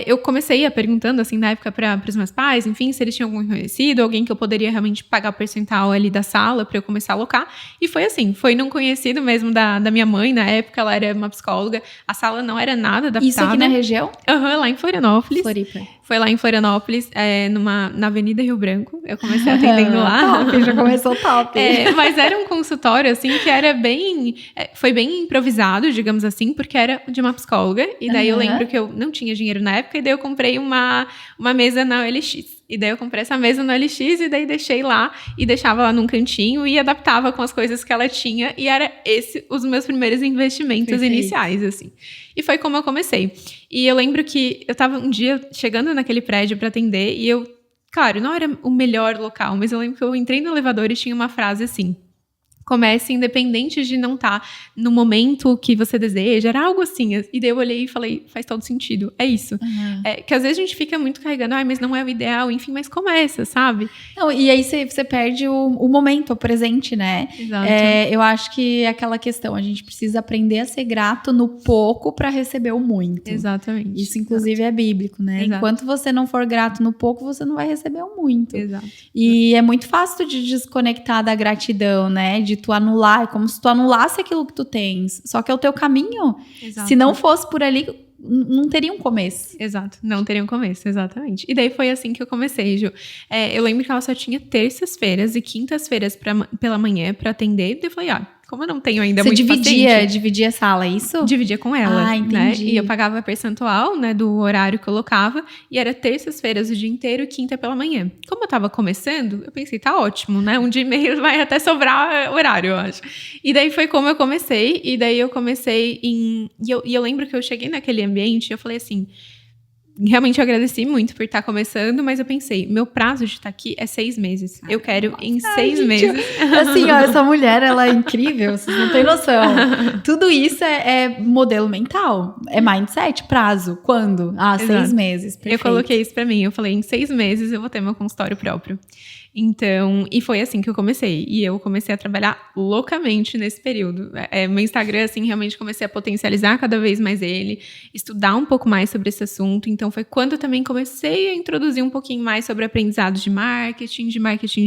eu comecei perguntando, assim, na época para os meus pais, enfim, se eles tinham algum conhecido, alguém que eu poderia realmente pagar o percentual ali da sala para eu começar a alocar. E foi assim, foi num conhecido mesmo da minha mãe, na época ela era uma psicóloga, a sala não era nada adaptada. Isso aqui na região? Lá em Florianópolis. Floripa. Foi lá em Florianópolis, na Avenida Rio Branco. Eu comecei atendendo lá. Top, já começou top. Mas era um consultório, assim, que era bem... foi bem improvisado, digamos assim, porque era de uma psicóloga. E daí eu lembro que eu não tinha dinheiro na época, e daí eu comprei uma mesa na OLX. E daí eu comprei essa mesa no OLX e daí deixei lá e deixava lá num cantinho e adaptava com as coisas que ela tinha. E era os meus primeiros investimentos iniciais, assim. E foi como eu comecei. E eu lembro que eu tava um dia chegando naquele prédio para atender e eu... Claro, não era o melhor local, mas eu lembro que eu entrei no elevador e tinha uma frase assim... Comece independente de não estar no momento que você deseja, era algo assim. E daí eu olhei e falei, faz todo sentido, é isso. Que às vezes a gente fica muito carregando, mas não é o ideal, enfim, mas começa, sabe? Não, e aí você perde o momento, o presente, né? Exato. Eu acho que é aquela questão, a gente precisa aprender a ser grato no pouco para receber o muito. Exatamente. Isso, inclusive, é bíblico, né? Exato. Enquanto você não for grato no pouco, você não vai receber o muito. Exato. E é muito fácil de desconectar da gratidão, né? De tu anular, é como se tu anulasse aquilo que tu tens. Só que é o teu caminho. Exato. Se não fosse por ali, não teria um começo. Exato, não teria um começo, exatamente. E daí foi assim que eu comecei, Ju. Eu lembro que ela só tinha terças-feiras e quintas-feiras pela manhã pra atender. E eu falei, como eu não tenho ainda muito paciente... Você dividia a sala, é isso? Dividia com ela, entendi. né? E eu pagava percentual, né, do horário que eu colocava. E era terças-feiras o dia inteiro e quinta pela manhã. Como eu tava começando, eu pensei, tá ótimo, né? Um dia e meio vai até sobrar horário, eu acho. E daí foi como eu comecei. E daí eu comecei E eu lembro que eu cheguei naquele ambiente e eu falei assim... Realmente eu agradeci muito por estar começando, mas eu pensei, meu prazo de estar aqui é 6 meses. Eu quero em 6 meses. Assim, essa mulher, ela é incrível, vocês não têm noção. Tudo isso é modelo mental, é mindset, prazo. Quando? 6 meses. Perfeito. Eu coloquei isso pra mim, eu falei, em 6 meses eu vou ter meu consultório próprio. Então, e foi assim que eu comecei. E eu comecei a trabalhar loucamente nesse período. Meu Instagram, assim, realmente comecei a potencializar cada vez mais ele, estudar um pouco mais sobre esse assunto. Então, foi quando eu também comecei a introduzir um pouquinho mais sobre aprendizados de marketing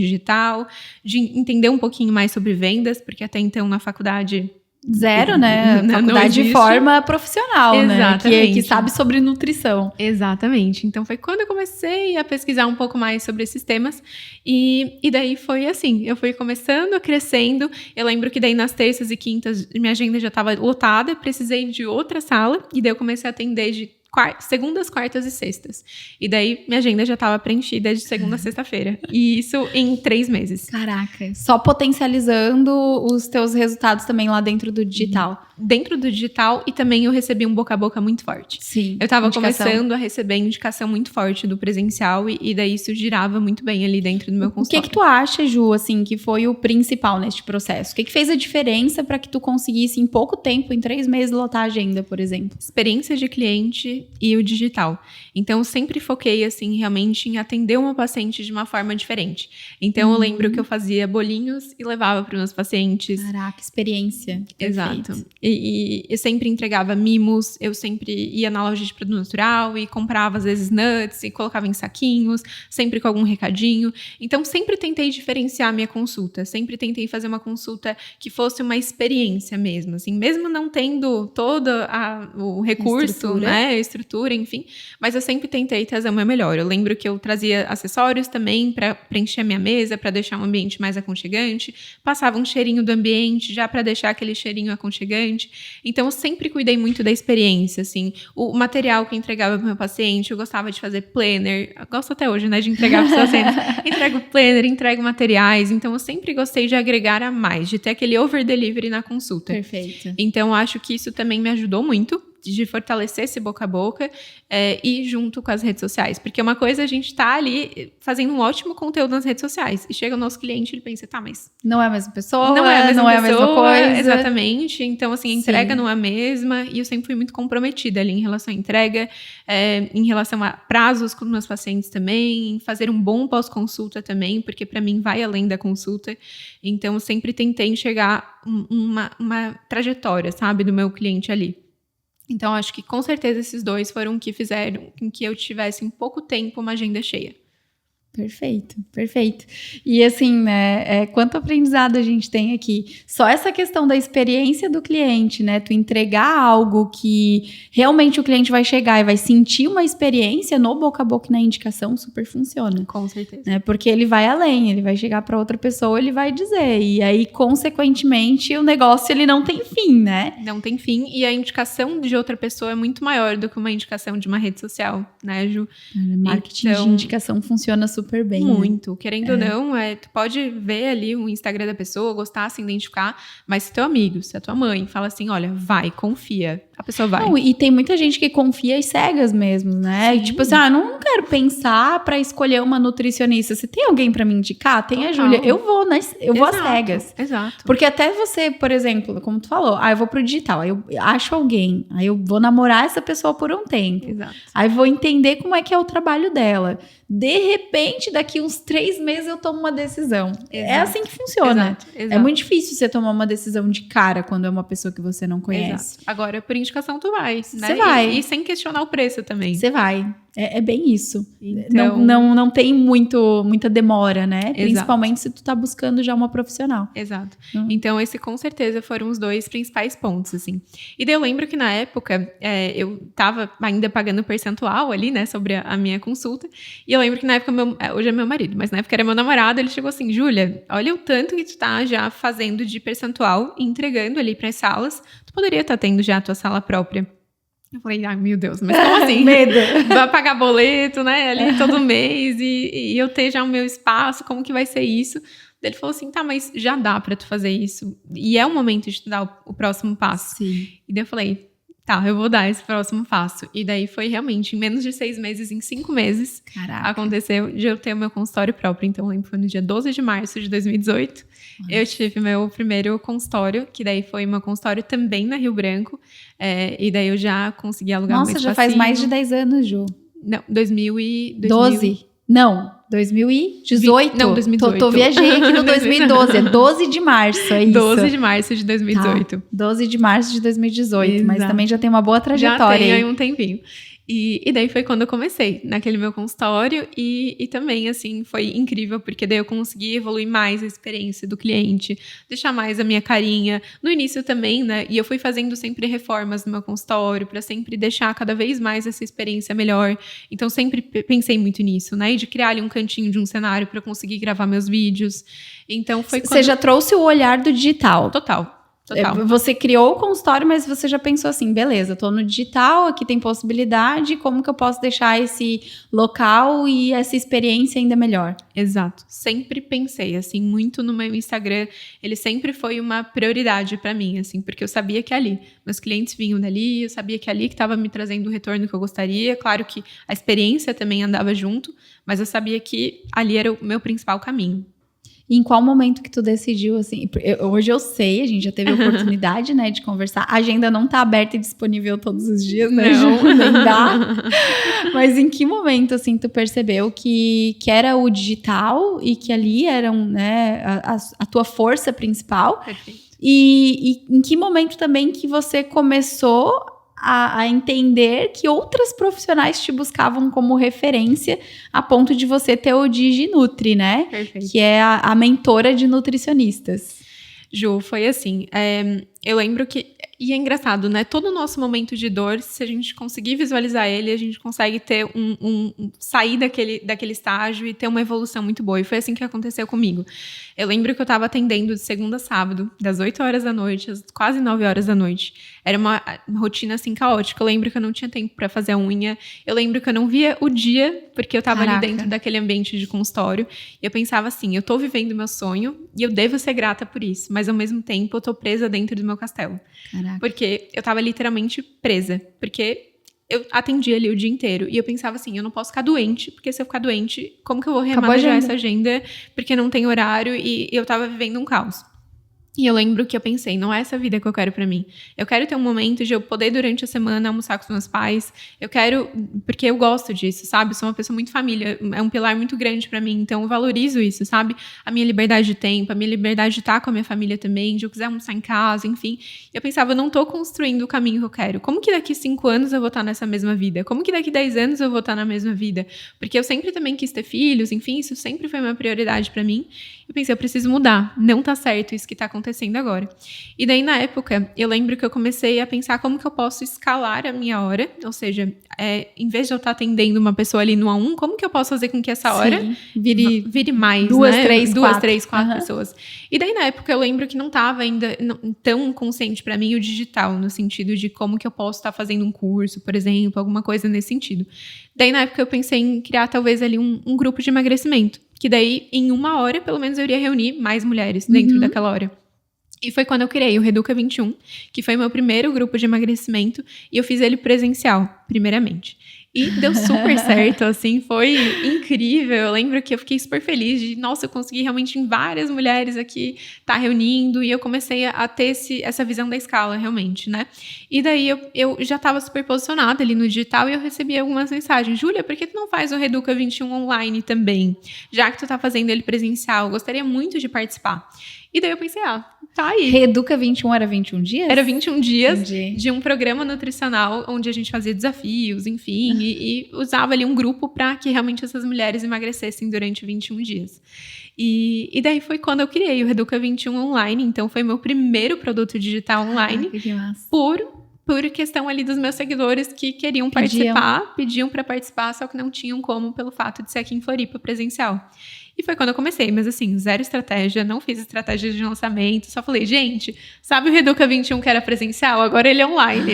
digital, de entender um pouquinho mais sobre vendas, porque até então na faculdade... Zero, né? Faculdade de forma profissional, exatamente, né? Que sabe sobre nutrição. Exatamente. Então, foi quando eu comecei a pesquisar um pouco mais sobre esses temas. E daí foi assim, eu fui começando, crescendo. Eu lembro que daí nas terças e quintas, minha agenda já estava lotada. Precisei de outra sala. E daí eu comecei a atender de segundas, quartas e sextas. E daí minha agenda já estava preenchida de segunda a sexta-feira. E isso em 3 meses. Caraca. Só potencializando os teus resultados também lá dentro do digital. Dentro do digital, e também eu recebi um boca a boca muito forte. Sim. Eu estava começando a receber indicação muito forte do presencial e daí isso girava muito bem ali dentro do meu consultório. O que tu acha, Ju, assim, que foi o principal neste processo? O que fez a diferença para que tu conseguisse em pouco tempo, em 3 meses, lotar a agenda, por exemplo? Experiência de cliente, paciente e o digital. Então, eu sempre foquei, assim, realmente em atender uma paciente de uma forma diferente. Então, eu lembro que eu fazia bolinhos e levava para os meus pacientes. Caraca, experiência. Exato. Perfeito. E eu sempre entregava mimos, eu sempre ia na loja de produto natural e comprava, às vezes, nuts e colocava em saquinhos, sempre com algum recadinho. Então, sempre tentei diferenciar a minha consulta, sempre tentei fazer uma consulta que fosse uma experiência mesmo, assim, mesmo não tendo todo o recurso, né, a estrutura, enfim, mas eu sempre tentei trazer o meu melhor. Eu lembro que eu trazia acessórios também para preencher a minha mesa, para deixar o ambiente mais aconchegante, passava um cheirinho do ambiente já para deixar aquele cheirinho aconchegante. Então, eu sempre cuidei muito da experiência, assim, o material que eu entregava para o meu paciente, eu gostava de fazer planner, eu gosto até hoje, né, de entregar para os pacientes, entrego planner, entrego materiais, então eu sempre gostei de agregar a mais, de ter aquele over-delivery na consulta. Perfeito. Então, eu acho que isso também me ajudou muito, de fortalecer esse boca a boca e junto com as redes sociais. Porque uma coisa é a gente tá ali fazendo um ótimo conteúdo nas redes sociais e chega o nosso cliente e ele pensa, tá, mas... Não é a mesma pessoa, não é a mesma coisa. Exatamente. Então, assim, a entrega não é a mesma e eu sempre fui muito comprometida ali em relação à entrega, em relação a prazos com meus pacientes também, em fazer um bom pós-consulta também, porque para mim vai além da consulta. Então, eu sempre tentei enxergar uma trajetória, sabe, do meu cliente ali. Então, acho que com certeza esses dois foram o que fizeram com que eu tivesse em pouco tempo uma agenda cheia. Perfeito, perfeito. E assim, né, quanto aprendizado a gente tem aqui. Só essa questão da experiência do cliente, né? Tu entregar algo que realmente o cliente vai chegar e vai sentir uma experiência no boca a boca e na indicação, super funciona. Com certeza. Né? Porque ele vai além, ele vai chegar para outra pessoa, ele vai dizer. E aí, consequentemente, o negócio ele não tem fim, né? Não tem fim. E a indicação de outra pessoa é muito maior do que uma indicação de uma rede social, né, Ju? Marketing de indicação funciona super bem. Muito. Né? Querendo ou não, tu pode ver ali o Instagram da pessoa, gostar, se identificar, mas se teu amigo, se a tua mãe fala assim, olha, vai, confia, a pessoa vai. Não, e tem muita gente que confia às cegas mesmo, né? Sim. Tipo assim, não quero pensar pra escolher uma nutricionista. Se tem alguém pra me indicar, tem a Júlia. Eu vou às cegas. Exato. Porque até você, por exemplo, como tu falou, eu vou pro digital, aí eu acho alguém, aí eu vou namorar essa pessoa por um tempo. Exato. Aí vou entender como é que é o trabalho dela. De repente, daqui uns 3 meses eu tomo uma decisão. Exato. É assim que funciona. Exato. É muito difícil você tomar uma decisão de cara quando é uma pessoa que você não conhece. Exato. Agora, por indicação, tu vai. Você vai. E sem questionar o preço também. Você vai. É bem isso. Então... Não tem muita demora, né? Exato. Principalmente se tu tá buscando já uma profissional. Exato. Então, esse com certeza foram os 2 principais pontos, assim. E daí eu lembro que na época, eu tava ainda pagando percentual ali, né, sobre a minha consulta. E eu lembro que na época, hoje é meu marido, mas na época era meu namorado, ele chegou assim, Júlia, olha o tanto que tu tá já fazendo de percentual e entregando ali pras salas. Tu poderia estar tendo já a tua sala própria. Eu falei, ai, meu Deus, mas como assim? Medo. Vai pagar boleto, né, ali todo mês e eu ter já o meu espaço, como que vai ser isso? Ele falou assim, tá, mas já dá pra tu fazer isso. E é o momento de tu dar o próximo passo. Sim. E daí eu falei, tá, eu vou dar esse próximo passo. E daí foi realmente, em menos de 6 meses, em 5 meses, Caraca. aconteceu de eu ter o meu consultório próprio. Então, eu lembro que foi no dia 12 de março de 2018. Nossa. Eu tive meu primeiro consultório, que daí foi meu consultório também na Rio Branco. E daí eu já consegui alugar Nossa, um já faz mais de 10 anos, Ju. Não, 2012. 2018. Não, 2018. Tô viajei aqui no 2012. É 12 de março, é isso. 12 de março de 2018. Tá, 12 de março de 2018. Exato. Mas também já tem uma boa trajetória. Já tem aí um tempinho. E daí foi quando eu comecei, naquele meu consultório, e também, assim, foi incrível, porque daí eu consegui evoluir mais a experiência do cliente, deixar mais a minha carinha. No início também, né, e eu fui fazendo sempre reformas no meu consultório, para sempre deixar cada vez mais essa experiência melhor. Então, sempre pensei muito nisso, né, e de criar ali um cantinho de um cenário para conseguir gravar meus vídeos. Então, foi quando... Você já trouxe o olhar do digital. Total. Você criou o consultório, mas você já pensou assim, beleza, tô no digital, aqui tem possibilidade, como que eu posso deixar esse local e essa experiência ainda melhor? Exato. Sempre pensei, assim, muito no meu Instagram, ele sempre foi uma prioridade para mim, assim, porque eu sabia que ali, meus clientes vinham dali, eu sabia que ali que estava me trazendo o retorno que eu gostaria, claro que a experiência também andava junto, mas eu sabia que ali era o meu principal caminho. E em qual momento que tu decidiu, assim? Hoje eu sei, a gente já teve a oportunidade, né, de conversar. A agenda não tá aberta e disponível todos os dias, né, Não. Ju? Nem dá. Mas em que momento, assim, tu percebeu que era o digital e que ali eram, né, a tua força principal? Perfeito. E em que momento também que você começou a entender que outras profissionais te buscavam como referência a ponto de você ter o DigiNutri, né? Perfeito. Que é a mentora de nutricionistas. Ju, foi assim, eu lembro que, e é engraçado, né, todo o nosso momento de dor, se a gente conseguir visualizar ele, a gente consegue ter sair daquele estágio e ter uma evolução muito boa, e foi assim que aconteceu comigo. Eu lembro que eu tava atendendo de segunda a sábado, das 8 horas da noite às quase 9 horas da noite. Era uma rotina, assim, caótica. Eu lembro que eu não tinha tempo pra fazer a unha. Eu lembro que eu não via o dia, porque eu tava ali dentro daquele ambiente de consultório. E eu pensava assim, eu tô vivendo meu sonho e eu devo ser grata por isso. Mas, ao mesmo tempo, eu tô presa dentro do meu castelo. Caraca. Porque eu tava literalmente presa. Porque eu atendia ali o dia inteiro. E eu pensava assim, eu não posso ficar doente, porque se eu ficar doente, como que eu vou remanejar essa agenda? Porque não tem horário e eu tava vivendo um caos. E eu lembro que eu pensei, não é essa vida que eu quero pra mim. Eu quero ter um momento de eu poder, durante a semana, almoçar com os meus pais. Eu quero, porque eu gosto disso, sabe? Eu sou uma pessoa muito família, é um pilar muito grande pra mim, então eu valorizo isso, sabe? A minha liberdade de tempo, a minha liberdade de estar com a minha família também, de eu quiser almoçar em casa, enfim. Eu pensava, eu não tô construindo o caminho que eu quero. Como que daqui 5 anos eu vou estar nessa mesma vida? Como que daqui 10 anos eu vou estar na mesma vida? Porque eu sempre também quis ter filhos, enfim, isso sempre foi uma prioridade pra mim. Eu pensei, eu preciso mudar, não tá certo isso que tá acontecendo agora. E daí, na época, eu lembro que eu comecei a pensar como que eu posso escalar a minha hora, ou seja, em vez de eu estar atendendo uma pessoa ali no A1, como que eu posso fazer com que essa hora vire mais, duas, né? três, quatro pessoas. E daí, na época, eu lembro que não estava ainda tão consciente para mim o digital, no sentido de como que eu posso estar fazendo um curso, por exemplo, alguma coisa nesse sentido. Daí, na época, eu pensei em criar talvez ali um grupo de emagrecimento, que daí, em 1 hora, pelo menos, eu iria reunir mais mulheres dentro daquela hora. E foi quando eu criei o Reduca 21, que foi meu primeiro grupo de emagrecimento, e eu fiz ele presencial, primeiramente. E deu super certo, assim, foi incrível. Eu lembro que eu fiquei super feliz de, nossa, eu consegui realmente em várias mulheres aqui estar reunindo, e eu comecei a ter essa visão da escala, realmente, né? E daí eu já estava super posicionada ali no digital e eu recebi algumas mensagens. Júlia, por que tu não faz o Reduca 21 online também? Já que tu tá fazendo ele presencial, eu gostaria muito de participar. E daí eu pensei, tá aí. Reduca 21 era 21 dias? Era 21 dias Entendi. De um programa nutricional onde a gente fazia desafios, enfim, e usava ali um grupo para que realmente essas mulheres emagrecessem durante 21 dias. E daí foi quando eu criei o Reduca 21 online, então foi meu primeiro produto digital online. Que massa. Por questão ali dos meus seguidores que queriam participar, pediam para participar, só que não tinham como pelo fato de ser aqui em Floripa presencial. E foi quando eu comecei, mas assim, zero estratégia, não fiz estratégia de lançamento, só falei, gente, sabe o Reduca 21 que era presencial? Agora ele é online.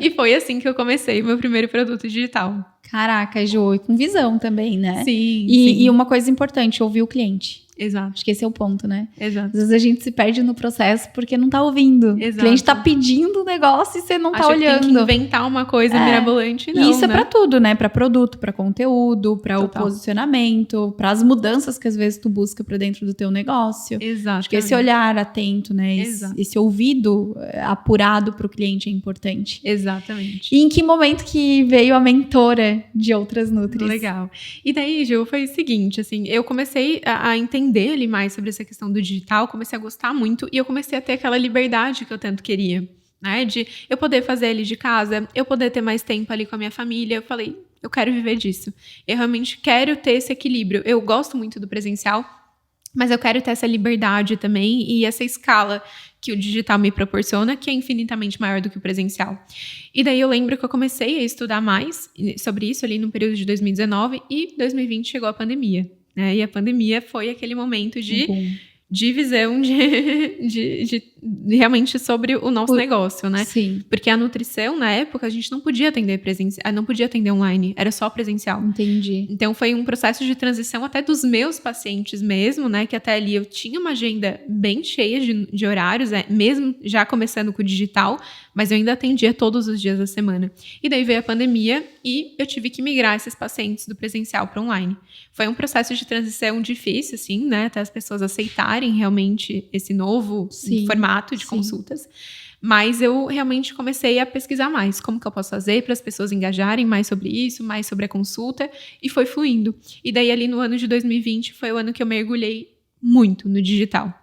E foi assim que eu comecei meu primeiro produto digital. Caraca, Jo, e com visão também, né? Sim, E uma coisa importante, ouvir o cliente. Exato. Acho que esse é o ponto, né? Exato. Às vezes a gente se perde no processo porque não tá ouvindo. Exato. O cliente tá pedindo o negócio e você não tá olhando. Que tem que inventar uma coisa mirabolante, não, E isso né? é pra tudo, né? Pra produto, pra conteúdo, pra o posicionamento, para as mudanças que às vezes tu busca pra dentro do teu negócio. Exato. Acho que esse olhar atento, né? Esse ouvido apurado pro cliente é importante. Exatamente. E em que momento que veio a mentora de outras nutris? Legal. E daí, Ju, foi o seguinte, assim, eu comecei a entender ali mais sobre essa questão do digital, comecei a gostar muito e eu comecei a ter aquela liberdade que eu tanto queria, né? De eu poder fazer ele de casa, eu poder ter mais tempo ali com a minha família. Eu falei, eu quero viver disso. Eu realmente quero ter esse equilíbrio. Eu gosto muito do presencial, mas eu quero ter essa liberdade também e essa escala que o digital me proporciona, que é infinitamente maior do que o presencial. E daí eu lembro que eu comecei a estudar mais sobre isso ali no período de 2019 e 2020 chegou a pandemia, né? E a pandemia foi aquele momento de de visão de realmente sobre o nosso negócio, né? Sim. Porque a nutrição, na época, a gente não podia atender presencial, não podia atender online, era só presencial. Entendi. Então, foi um processo de transição até dos meus pacientes mesmo, né? Que até ali eu tinha uma agenda bem cheia de horários, mesmo já começando com o digital, mas eu ainda atendia todos os dias da semana. E daí veio a pandemia e eu tive que migrar esses pacientes do presencial para online. Foi um processo de transição difícil, assim, né? Até as pessoas aceitarem realmente esse novo formato de consultas. Mas eu realmente comecei a pesquisar mais. Como que eu posso fazer para as pessoas engajarem mais sobre isso, mais sobre a consulta. E foi fluindo. E daí ali no ano de 2020 foi o ano que eu mergulhei muito no digital.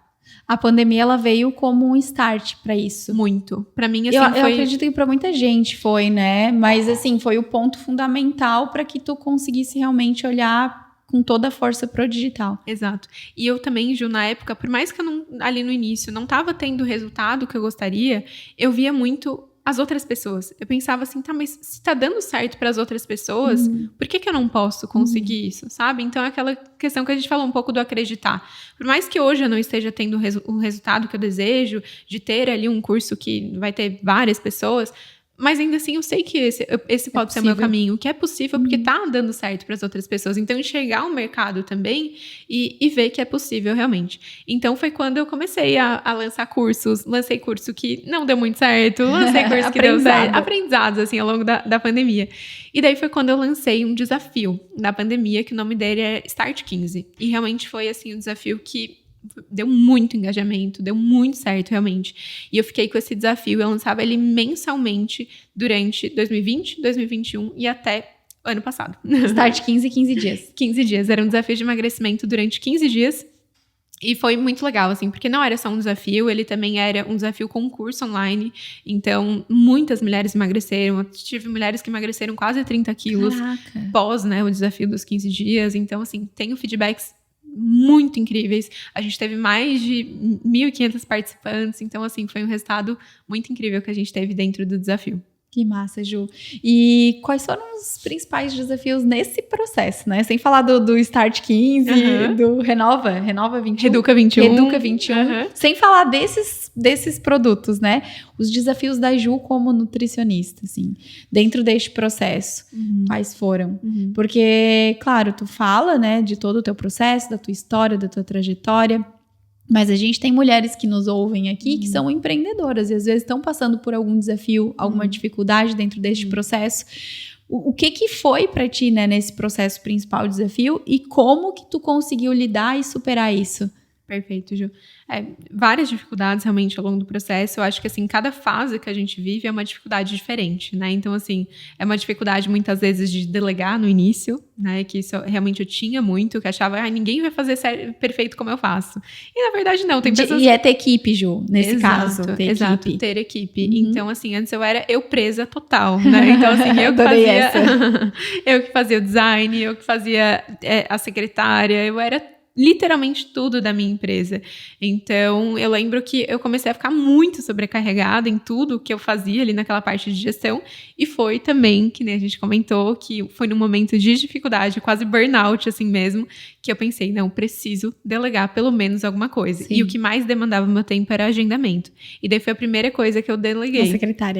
A pandemia, ela veio como um start para isso. Muito. Para mim, assim, eu foi... acredito que para muita gente foi, né? Mas, assim, foi o ponto fundamental para que tu conseguisse realmente olhar com toda a força pro digital. Exato. E eu também, Ju, na época, por mais que eu não, ali no início não estava tendo o resultado que eu gostaria, eu via muito as outras pessoas. Eu pensava assim, tá, mas se tá dando certo para as outras pessoas, por que eu não posso conseguir isso, sabe? Então é aquela questão que a gente falou um pouco do acreditar. Por mais que hoje eu não esteja tendo o resultado que eu desejo, de ter ali um curso que vai ter várias pessoas, mas ainda assim eu sei que esse pode ser o meu caminho, que é possível porque tá dando certo para as outras pessoas. Então enxergar o mercado também e ver que é possível realmente. Então foi quando eu comecei a lançar cursos. Lancei curso que não deu muito certo, lancei curso que deu certo. Aprendizados assim ao longo da pandemia. E daí foi quando eu lancei um desafio na pandemia, que o nome dele é Start 15. E realmente foi assim um desafio que deu muito engajamento, deu muito certo, realmente. E eu fiquei com esse desafio, eu lançava ele mensalmente durante 2020, 2021 e até o ano passado. Start 15 dias. 15 dias, era um desafio de emagrecimento durante 15 dias. E foi muito legal, assim, porque não era só um desafio, ele também era um desafio com um curso online. Então, muitas mulheres emagreceram. Eu tive mulheres que emagreceram quase 30 quilos pós, né, o desafio dos 15 dias. Então, assim, tenho feedbacks muito incríveis. A gente teve mais de 1.500 participantes. Então, assim, foi um resultado muito incrível que a gente teve dentro do desafio. Que massa, Ju. E quais foram os principais desafios nesse processo, né? Sem falar do Start 15, do Renova 21. Reduca 21. Reduca 21. Sem falar desses produtos, né? Os desafios da Ju como nutricionista, assim, dentro deste processo. Quais foram? Porque, claro, tu fala, né, de todo o teu processo, da tua história, da tua trajetória. Mas a gente tem mulheres que nos ouvem aqui que são empreendedoras e às vezes estão passando por algum desafio, alguma dificuldade dentro deste processo. O que foi para ti, né, nesse processo principal desafio e como que tu conseguiu lidar e superar isso? Perfeito, Ju. Várias dificuldades realmente ao longo do processo. Eu acho que, assim, cada fase que a gente vive é uma dificuldade diferente, né? Então, assim, é uma dificuldade muitas vezes de delegar no início, né? Que isso realmente eu tinha muito, que achava, ninguém vai fazer perfeito como eu faço. E, na verdade, não. Tem pessoas... E é ter equipe, Ju, nesse caso. Exato, ter equipe. Então, assim, antes eu era presa total, né? Então, assim, eu que fazia o design, eu que fazia a secretária, eu era literalmente tudo da minha empresa. Então, eu lembro que eu comecei a ficar muito sobrecarregada em tudo que eu fazia ali naquela parte de gestão, e foi também, que nem a gente comentou, que foi num momento de dificuldade, quase burnout, assim mesmo, que eu pensei, não, preciso delegar pelo menos alguma coisa. Sim. E o que mais demandava meu tempo era agendamento. E daí foi a primeira coisa que eu deleguei.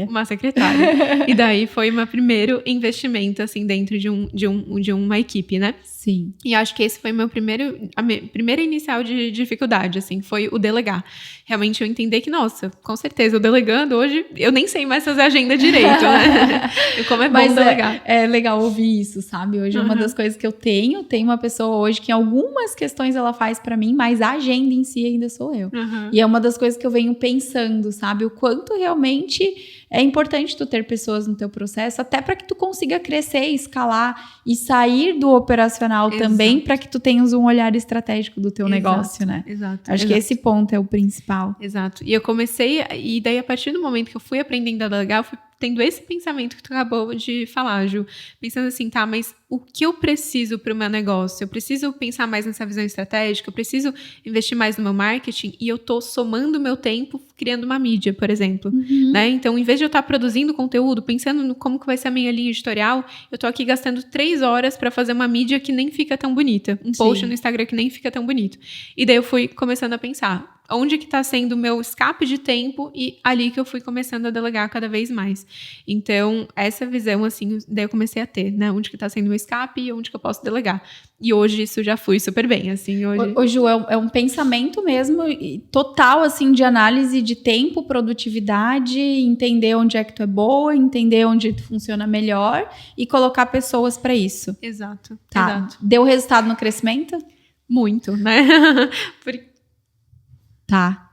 Uma secretária. E daí foi o meu primeiro investimento, assim, dentro de uma equipe, né? Sim. E acho que esse foi a minha primeira inicial de dificuldade, assim, foi o delegar. Realmente eu entender que, nossa, com certeza, eu delegando hoje, eu nem sei mais fazer agenda direito, né? Como é bom delegar. É legal ouvir isso, sabe? Hoje uma das coisas que eu tenho uma pessoa hoje que algumas questões ela faz pra mim, mas a agenda em si ainda sou eu. E é uma das coisas que eu venho pensando, sabe? O quanto realmente é importante tu ter pessoas no teu processo, até para que tu consiga crescer, escalar e sair do operacional também, para que tu tenhas um olhar estratégico do teu negócio, né? Acho que esse ponto é o principal. Exato. E eu comecei, e daí a partir do momento que eu fui aprendendo a delegar, eu fui tendo esse pensamento que tu acabou de falar, Ju. Pensando assim, tá, mas o que eu preciso para o meu negócio? Eu preciso pensar mais nessa visão estratégica, eu preciso investir mais no meu marketing e eu tô somando o meu tempo criando uma mídia, por exemplo. Né? Então, em vez de eu estar produzindo conteúdo, pensando no como que vai ser a minha linha editorial, eu tô aqui gastando 3 horas para fazer uma mídia que nem fica tão bonita. Um post no Instagram que nem fica tão bonito. E daí eu fui começando a pensar, onde que está sendo o meu escape de tempo e ali que eu fui começando a delegar cada vez mais. Então, essa visão, assim, daí eu comecei a ter, né? Onde que está sendo o meu escape e onde que eu posso delegar. E hoje isso já flui super bem, assim, hoje... Ô, Ju, é um pensamento mesmo total, assim, de análise de tempo, produtividade, entender onde é que tu é boa, entender onde tu funciona melhor e colocar pessoas para isso. Exato, tá. Exato. Deu resultado no crescimento? Muito, né? Tá.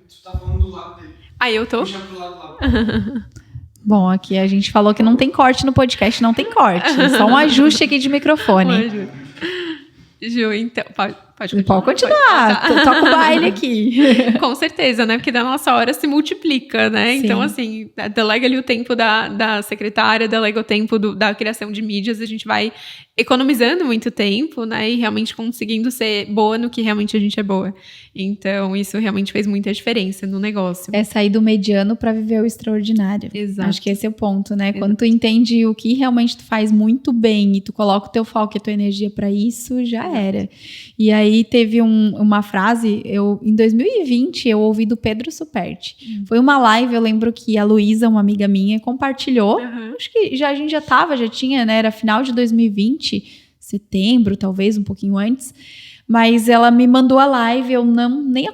Tu tá falando do lado dele. Aí eu tô? Puxa pro lado lá. Bom, aqui a gente falou que não tem corte no podcast, não tem corte. Só um ajuste aqui de microfone. Ju, então, pode continuar. Toca o baile aqui. Com certeza, né? Porque da nossa hora se multiplica, né? Sim. Então, assim, delega ali o tempo da secretária, delega o tempo da criação de mídias, a gente vai economizando muito tempo, né? E realmente conseguindo ser boa no que realmente a gente é boa. Então, isso realmente fez muita diferença no negócio. É sair do mediano para viver o extraordinário. Exato. Acho que esse é o ponto, né? Exato. Quando tu entende o que realmente tu faz muito bem e tu coloca o teu foco e a tua energia para isso, já era. E aí teve uma frase, em 2020, eu ouvi do Pedro Superti. Foi uma live, eu lembro que a Luísa, uma amiga minha, compartilhou. Acho que a gente já tinha, né? Era final de 2020, setembro, talvez, um pouquinho antes. Mas ela me mandou a live, eu nem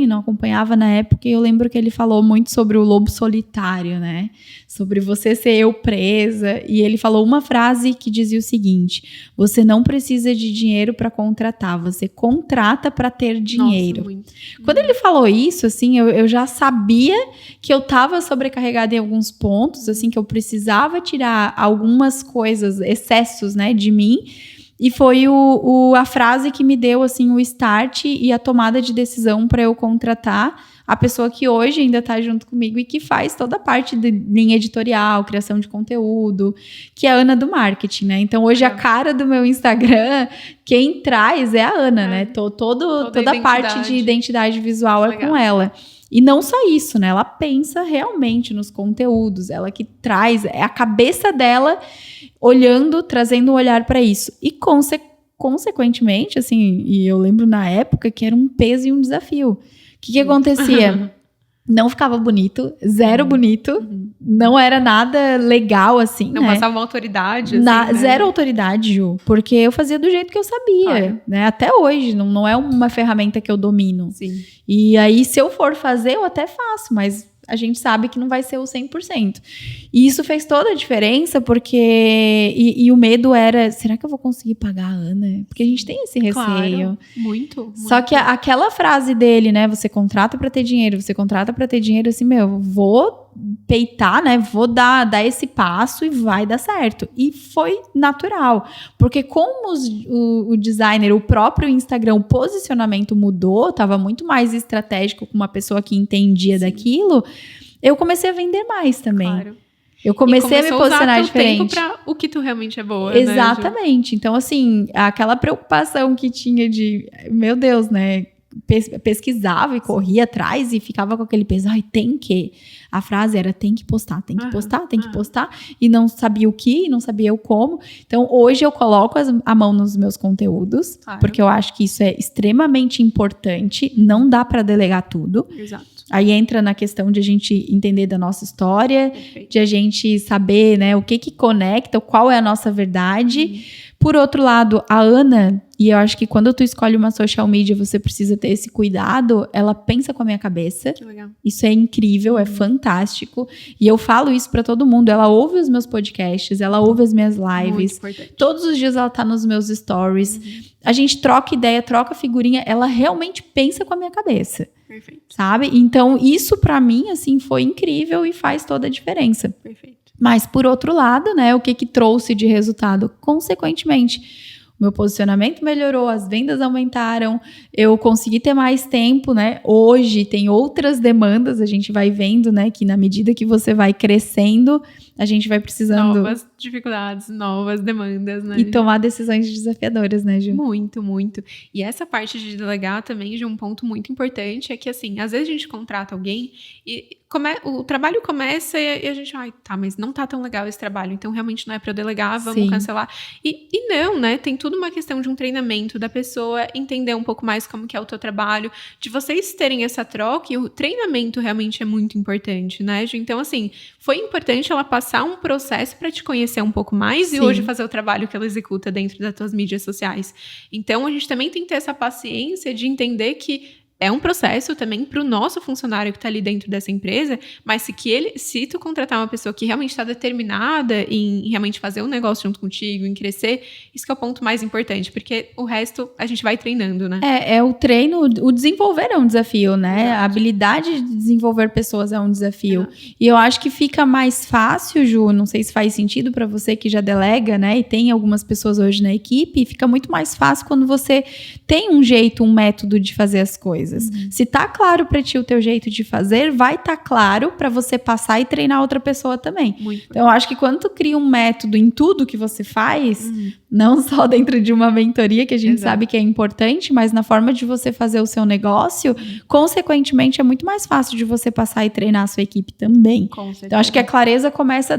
não acompanhava na época, e eu lembro que ele falou muito sobre o lobo solitário, né? Sobre você ser eu presa. E ele falou uma frase que dizia o seguinte: você não precisa de dinheiro para contratar, você contrata para ter dinheiro. Nossa, muito. Quando ele falou isso, assim, eu já sabia que eu estava sobrecarregada em alguns pontos, assim, que eu precisava tirar algumas coisas, excessos, né, de mim. E foi a frase que me deu, assim, o start e a tomada de decisão para eu contratar a pessoa que hoje ainda está junto comigo e que faz toda a parte de linha editorial, criação de conteúdo, que é a Ana do marketing, né? Então, hoje a cara do meu Instagram, quem traz é a Ana, né? Toda a parte de identidade visual é com ela. E não só isso, né? Ela pensa realmente nos conteúdos, ela que traz, é a cabeça dela olhando, trazendo um olhar para isso. E consequentemente, assim, e eu lembro na época que era um peso e um desafio. O que acontecia? Não ficava bonito, zero bonito, não era nada legal, assim, não, né? passava uma autoridade, assim, né? Zero autoridade, Ju, porque eu fazia do jeito que eu sabia, né? Até hoje, não é uma ferramenta que eu domino. Sim. E aí, se eu for fazer, eu até faço, mas a gente sabe que não vai ser o 100%. E isso fez toda a diferença, porque... E o medo era, será que eu vou conseguir pagar a Ana? Porque a gente tem esse receio. Claro, muito. Só que aquela frase dele, né? Você contrata pra ter dinheiro, assim, vou peitar, né? Vou dar esse passo e vai dar certo. E foi natural. Porque como o designer, o próprio Instagram, o posicionamento mudou, tava muito mais estratégico com uma pessoa que entendia daquilo, eu comecei a vender mais também. Claro. Eu comecei a me posicionar diferente. Tempo pra o que tu realmente é boa, exatamente. Né, então, assim, aquela preocupação que tinha de, meu Deus, né? Pesquisava e corria atrás e ficava com aquele peso. Ai, a frase era tem que postar, tem que postar. E não sabia o que, não sabia o como. Então, hoje eu coloco a mão nos meus conteúdos, porque eu acho que isso é extremamente importante. Não dá para delegar tudo. Exato. Aí entra na questão de a gente entender da nossa história, de a gente saber, né, o que conecta, qual é a nossa verdade. Por outro lado, a Ana, e eu acho que quando tu escolhe uma social media, você precisa ter esse cuidado, ela pensa com a minha cabeça. Que legal. Isso é incrível, é fantástico. E eu falo isso pra todo mundo. Ela ouve os meus podcasts, ela ouve as minhas lives. Todos os dias ela tá nos meus stories. A gente troca ideia, troca figurinha. Ela realmente pensa com a minha cabeça. Perfeito. Sabe? Então, isso pra mim, assim, foi incrível e faz toda a diferença. Perfeito. Mas, por outro lado, né, o que trouxe de resultado? Consequentemente, meu posicionamento melhorou, as vendas aumentaram, eu consegui ter mais tempo, né? Hoje tem outras demandas, a gente vai vendo, né, que na medida que você vai crescendo, a gente vai precisando... Novas dificuldades, novas demandas, né? E tomar decisões desafiadoras, né, Ju? Muito, muito. E essa parte de delegar também, de um ponto muito importante, é que, assim, às vezes a gente contrata alguém e o trabalho começa e a gente, tá, mas não tá tão legal esse trabalho, então realmente não é pra eu delegar, vamos cancelar. E não, né? Tem tudo uma questão de um treinamento da pessoa entender um pouco mais como que é o teu trabalho, de vocês terem essa troca, e o treinamento realmente é muito importante, né, Ju? Então, assim, foi importante ela passar um processo pra te conhecer um pouco mais e hoje fazer o trabalho que ela executa dentro das tuas mídias sociais. Então, a gente também tem que ter essa paciência de entender que é um processo também para o nosso funcionário que está ali dentro dessa empresa, mas se tu contratar uma pessoa que realmente está determinada em realmente fazer um negócio junto contigo, em crescer, isso que é o ponto mais importante, porque o resto a gente vai treinando, né? É o treino, o desenvolver é um desafio, né? Exato. A habilidade de desenvolver pessoas é um desafio. Exato. E eu acho que fica mais fácil, Ju, não sei se faz sentido para você que já delega, né? E tem algumas pessoas hoje na equipe, fica muito mais fácil quando você tem um jeito, um método de fazer as coisas. Se tá claro pra ti o teu jeito de fazer, vai tá claro pra você passar e treinar outra pessoa também. Então, eu acho que quando tu cria um método em tudo que você faz, não só dentro de uma mentoria, que a gente sabe que é importante, mas na forma de você fazer o seu negócio, consequentemente, é muito mais fácil de você passar e treinar a sua equipe também. Então, acho que a clareza começa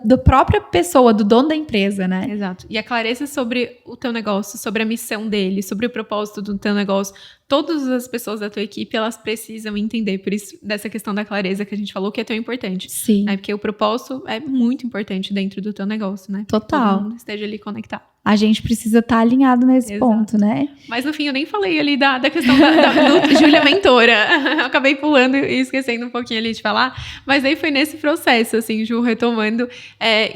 da própria pessoa, do dono da empresa, né? Exato. E a clareza sobre o teu negócio, sobre a missão dele, sobre o propósito do teu negócio. Todas as pessoas da tua equipe, elas precisam entender, por isso, dessa questão da clareza que a gente falou, que é tão importante. Sim. Né? Porque o propósito é muito importante dentro do teu negócio, né? Total. Todo mundo esteja ali conectado. A gente precisa estar alinhado nesse ponto, né? Mas, no fim, eu nem falei ali da questão da Júlia mentora. Eu acabei pulando e esquecendo um pouquinho ali de falar. Mas aí foi nesse processo, assim, Ju, retomando,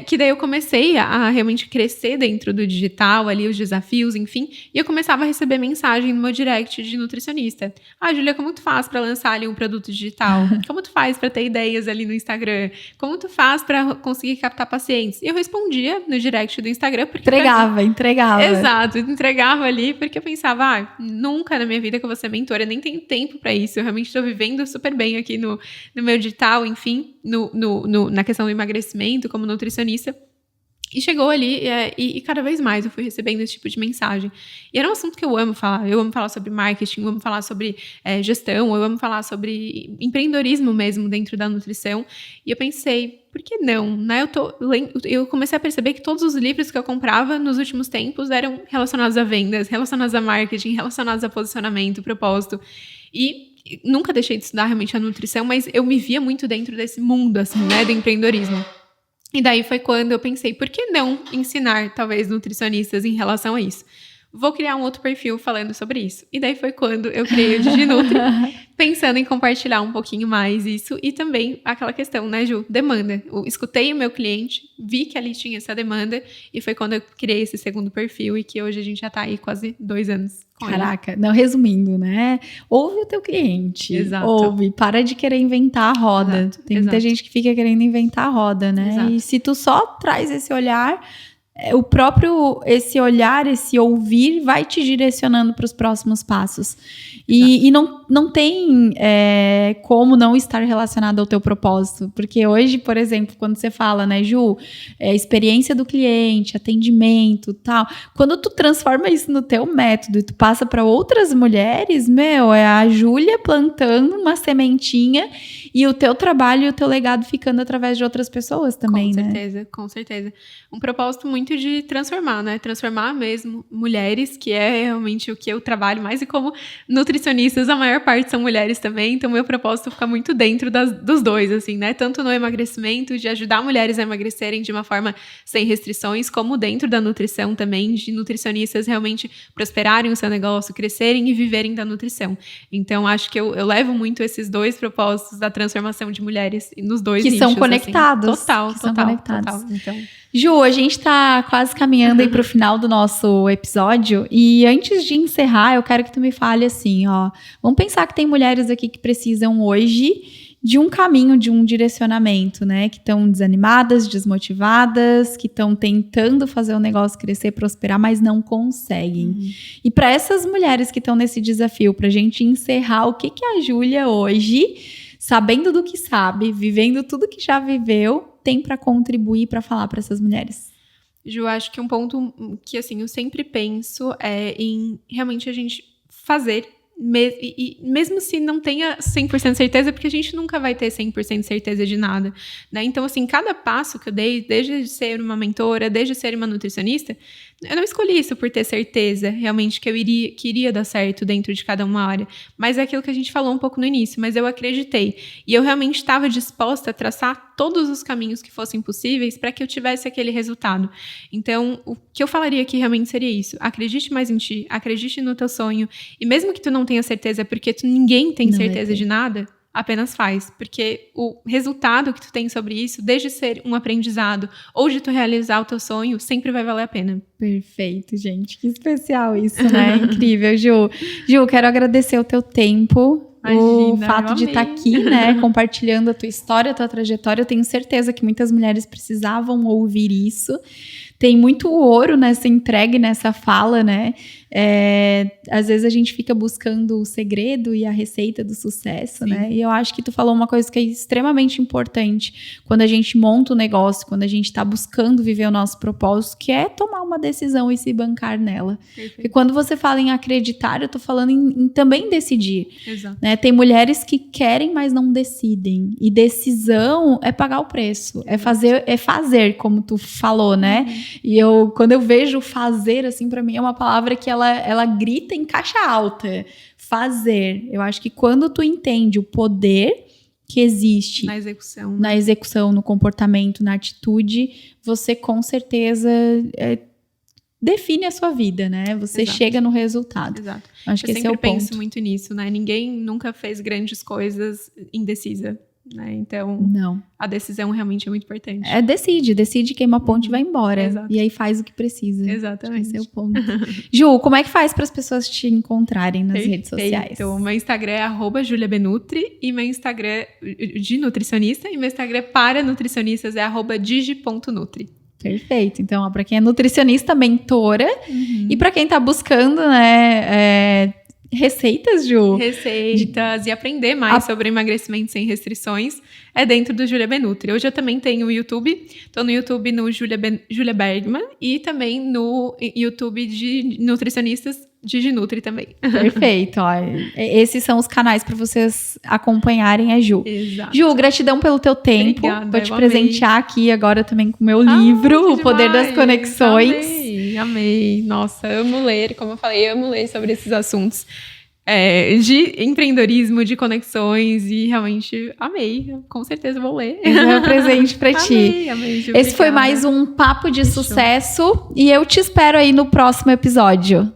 que daí eu comecei a realmente crescer dentro do digital, ali, os desafios, enfim. E eu começava a receber mensagem no meu direct de nutricionista. Júlia, como tu faz para lançar ali um produto digital? Como tu faz para ter ideias ali no Instagram? Como tu faz para conseguir captar pacientes? E eu respondia no direct do Instagram. Porque entregava. Exato, entregava ali, porque eu pensava, nunca na minha vida que eu vou ser mentora, eu nem tenho tempo pra isso, eu realmente estou vivendo super bem aqui no meu digital, enfim, na questão do emagrecimento, como nutricionista. E chegou ali, e cada vez mais eu fui recebendo esse tipo de mensagem. E era um assunto que eu amo falar. Eu amo falar sobre marketing, eu amo falar sobre gestão, eu amo falar sobre empreendedorismo mesmo dentro da nutrição. E eu pensei, por que não? Né? Eu comecei a perceber que todos os livros que eu comprava nos últimos tempos eram relacionados a vendas, relacionados a marketing, relacionados a posicionamento, propósito. E nunca deixei de estudar realmente a nutrição, mas eu me via muito dentro desse mundo, assim, né, do empreendedorismo. E daí foi quando eu pensei, por que não ensinar, talvez, nutricionistas em relação a isso? Vou criar um outro perfil falando sobre isso. E daí foi quando eu criei o DigiNutri, pensando em compartilhar um pouquinho mais isso. E também aquela questão, né, Ju? Demanda. Eu escutei o meu cliente, vi que ali tinha essa demanda, e foi quando eu criei esse segundo perfil, e que hoje a gente já tá aí quase 2 anos. Caraca, não, resumindo, né? Ouve o teu cliente. Exato. Ouve, para de querer inventar a roda. Exato. Tem muita gente que fica querendo inventar a roda, né? Exato. E se tu só traz esse olhar, o próprio, esse olhar, esse ouvir vai te direcionando para os próximos passos. E não tem como não estar relacionado ao teu propósito. Porque hoje, por exemplo, quando você fala, né, Ju, experiência do cliente, atendimento, tal. Quando tu transforma isso no teu método e tu passa para outras mulheres, é a Júlia plantando uma sementinha e o teu trabalho e o teu legado ficando através de outras pessoas também, né? Com certeza. Um propósito muito de transformar, né? Transformar mesmo mulheres, que é realmente o que eu trabalho mais, e como nutricionistas, a maior parte são mulheres também, então meu propósito fica muito dentro dos dois, assim, né? Tanto no emagrecimento, de ajudar mulheres a emagrecerem de uma forma sem restrições, como dentro da nutrição também, de nutricionistas realmente prosperarem o seu negócio, crescerem e viverem da nutrição. Então, acho que eu levo muito esses dois propósitos da transformação de mulheres nos dois que nichos, são conectados. Assim. Total. Então, Ju, a gente tá quase caminhando aí pro final do nosso episódio, e antes de encerrar, eu quero que tu me fale assim, ó, vamos pensar que tem mulheres aqui que precisam hoje de um caminho, de um direcionamento, né? Que estão desanimadas, desmotivadas, que estão tentando fazer o negócio crescer, prosperar, mas não conseguem. E para essas mulheres que estão nesse desafio, para a gente encerrar, o que a Júlia hoje, sabendo do que sabe, vivendo tudo que já viveu, tem para contribuir, para falar para essas mulheres? Ju, acho que um ponto que, assim, eu sempre penso é em realmente a gente fazer, e mesmo se não tenha 100% certeza, porque a gente nunca vai ter 100% certeza de nada, né? Então, assim, cada passo que eu dei, desde ser uma mentora, desde ser uma nutricionista, eu não escolhi isso por ter certeza, realmente, que iria dar certo dentro de cada uma área. Mas é aquilo que a gente falou um pouco no início, mas eu acreditei. E eu realmente estava disposta a traçar todos os caminhos que fossem possíveis para que eu tivesse aquele resultado. Então, o que eu falaria aqui realmente seria isso. Acredite mais em ti, acredite no teu sonho. E mesmo que tu não tenha certeza, porque ninguém tem certeza de nada, apenas faz. Porque o resultado que tu tem sobre isso, desde ser um aprendizado ou de tu realizar o teu sonho, sempre vai valer a pena. Perfeito, gente. Que especial isso, né? Incrível, Ju. Ju, quero agradecer o teu tempo. O fato de estar aqui, né, compartilhando a tua história, a tua trajetória. Eu tenho certeza que muitas mulheres precisavam ouvir isso. Tem muito ouro nessa entrega, nessa fala, né? Às vezes a gente fica buscando o segredo e a receita do sucesso, né? E eu acho que tu falou uma coisa que é extremamente importante quando a gente monta o negócio, quando a gente está buscando viver o nosso propósito, que é tomar uma decisão e se bancar nela. Porque quando você fala em acreditar, eu tô falando em também decidir. Exato. Né? Tem mulheres que querem, mas não decidem. E decisão é pagar o preço. É fazer, como tu falou, né? E quando eu vejo fazer, assim, pra mim é uma palavra que ela grita em caixa alta. Fazer. Eu acho que quando tu entende o poder que existe na execução, no comportamento, na atitude, você com certeza define a sua vida, né? Você chega no resultado. Exato. Acho que esse é o ponto. Eu sempre penso muito nisso, né? Ninguém nunca fez grandes coisas indecisa. Né? Então, a decisão realmente é muito importante. Decide, queima a ponte e vai embora. Exato. E aí faz o que precisa. Exatamente. Esse é o ponto. Ju, como é que faz para as pessoas te encontrarem nas redes sociais? Então, meu Instagram é @juliabenutri e meu Instagram de nutricionista e meu Instagram para nutricionistas é @digi.nutri. Perfeito. Então, para quem é nutricionista, mentora, e para quem tá buscando, né, receitas, Ju. Receitas e aprender mais sobre emagrecimento sem restrições é dentro do Julia Benutri. Hoje eu também tenho o YouTube. Tô no YouTube no Julia Bergman e também no YouTube de nutricionistas DigiNutri também. Perfeito. Ó. Esses são os canais para vocês acompanharem a Ju. Exato. Ju, gratidão pelo teu tempo. Obrigada, vou te presentear aqui agora também com o meu livro, O Poder das Conexões. Amei. Nossa, amo ler. Como eu falei, amo ler sobre esses assuntos de empreendedorismo, de conexões e realmente amei. Com certeza vou ler. Esse é o presente pra ti. Amei, Ju, Esse foi mais um Papo de Sucesso e eu te espero aí no próximo episódio.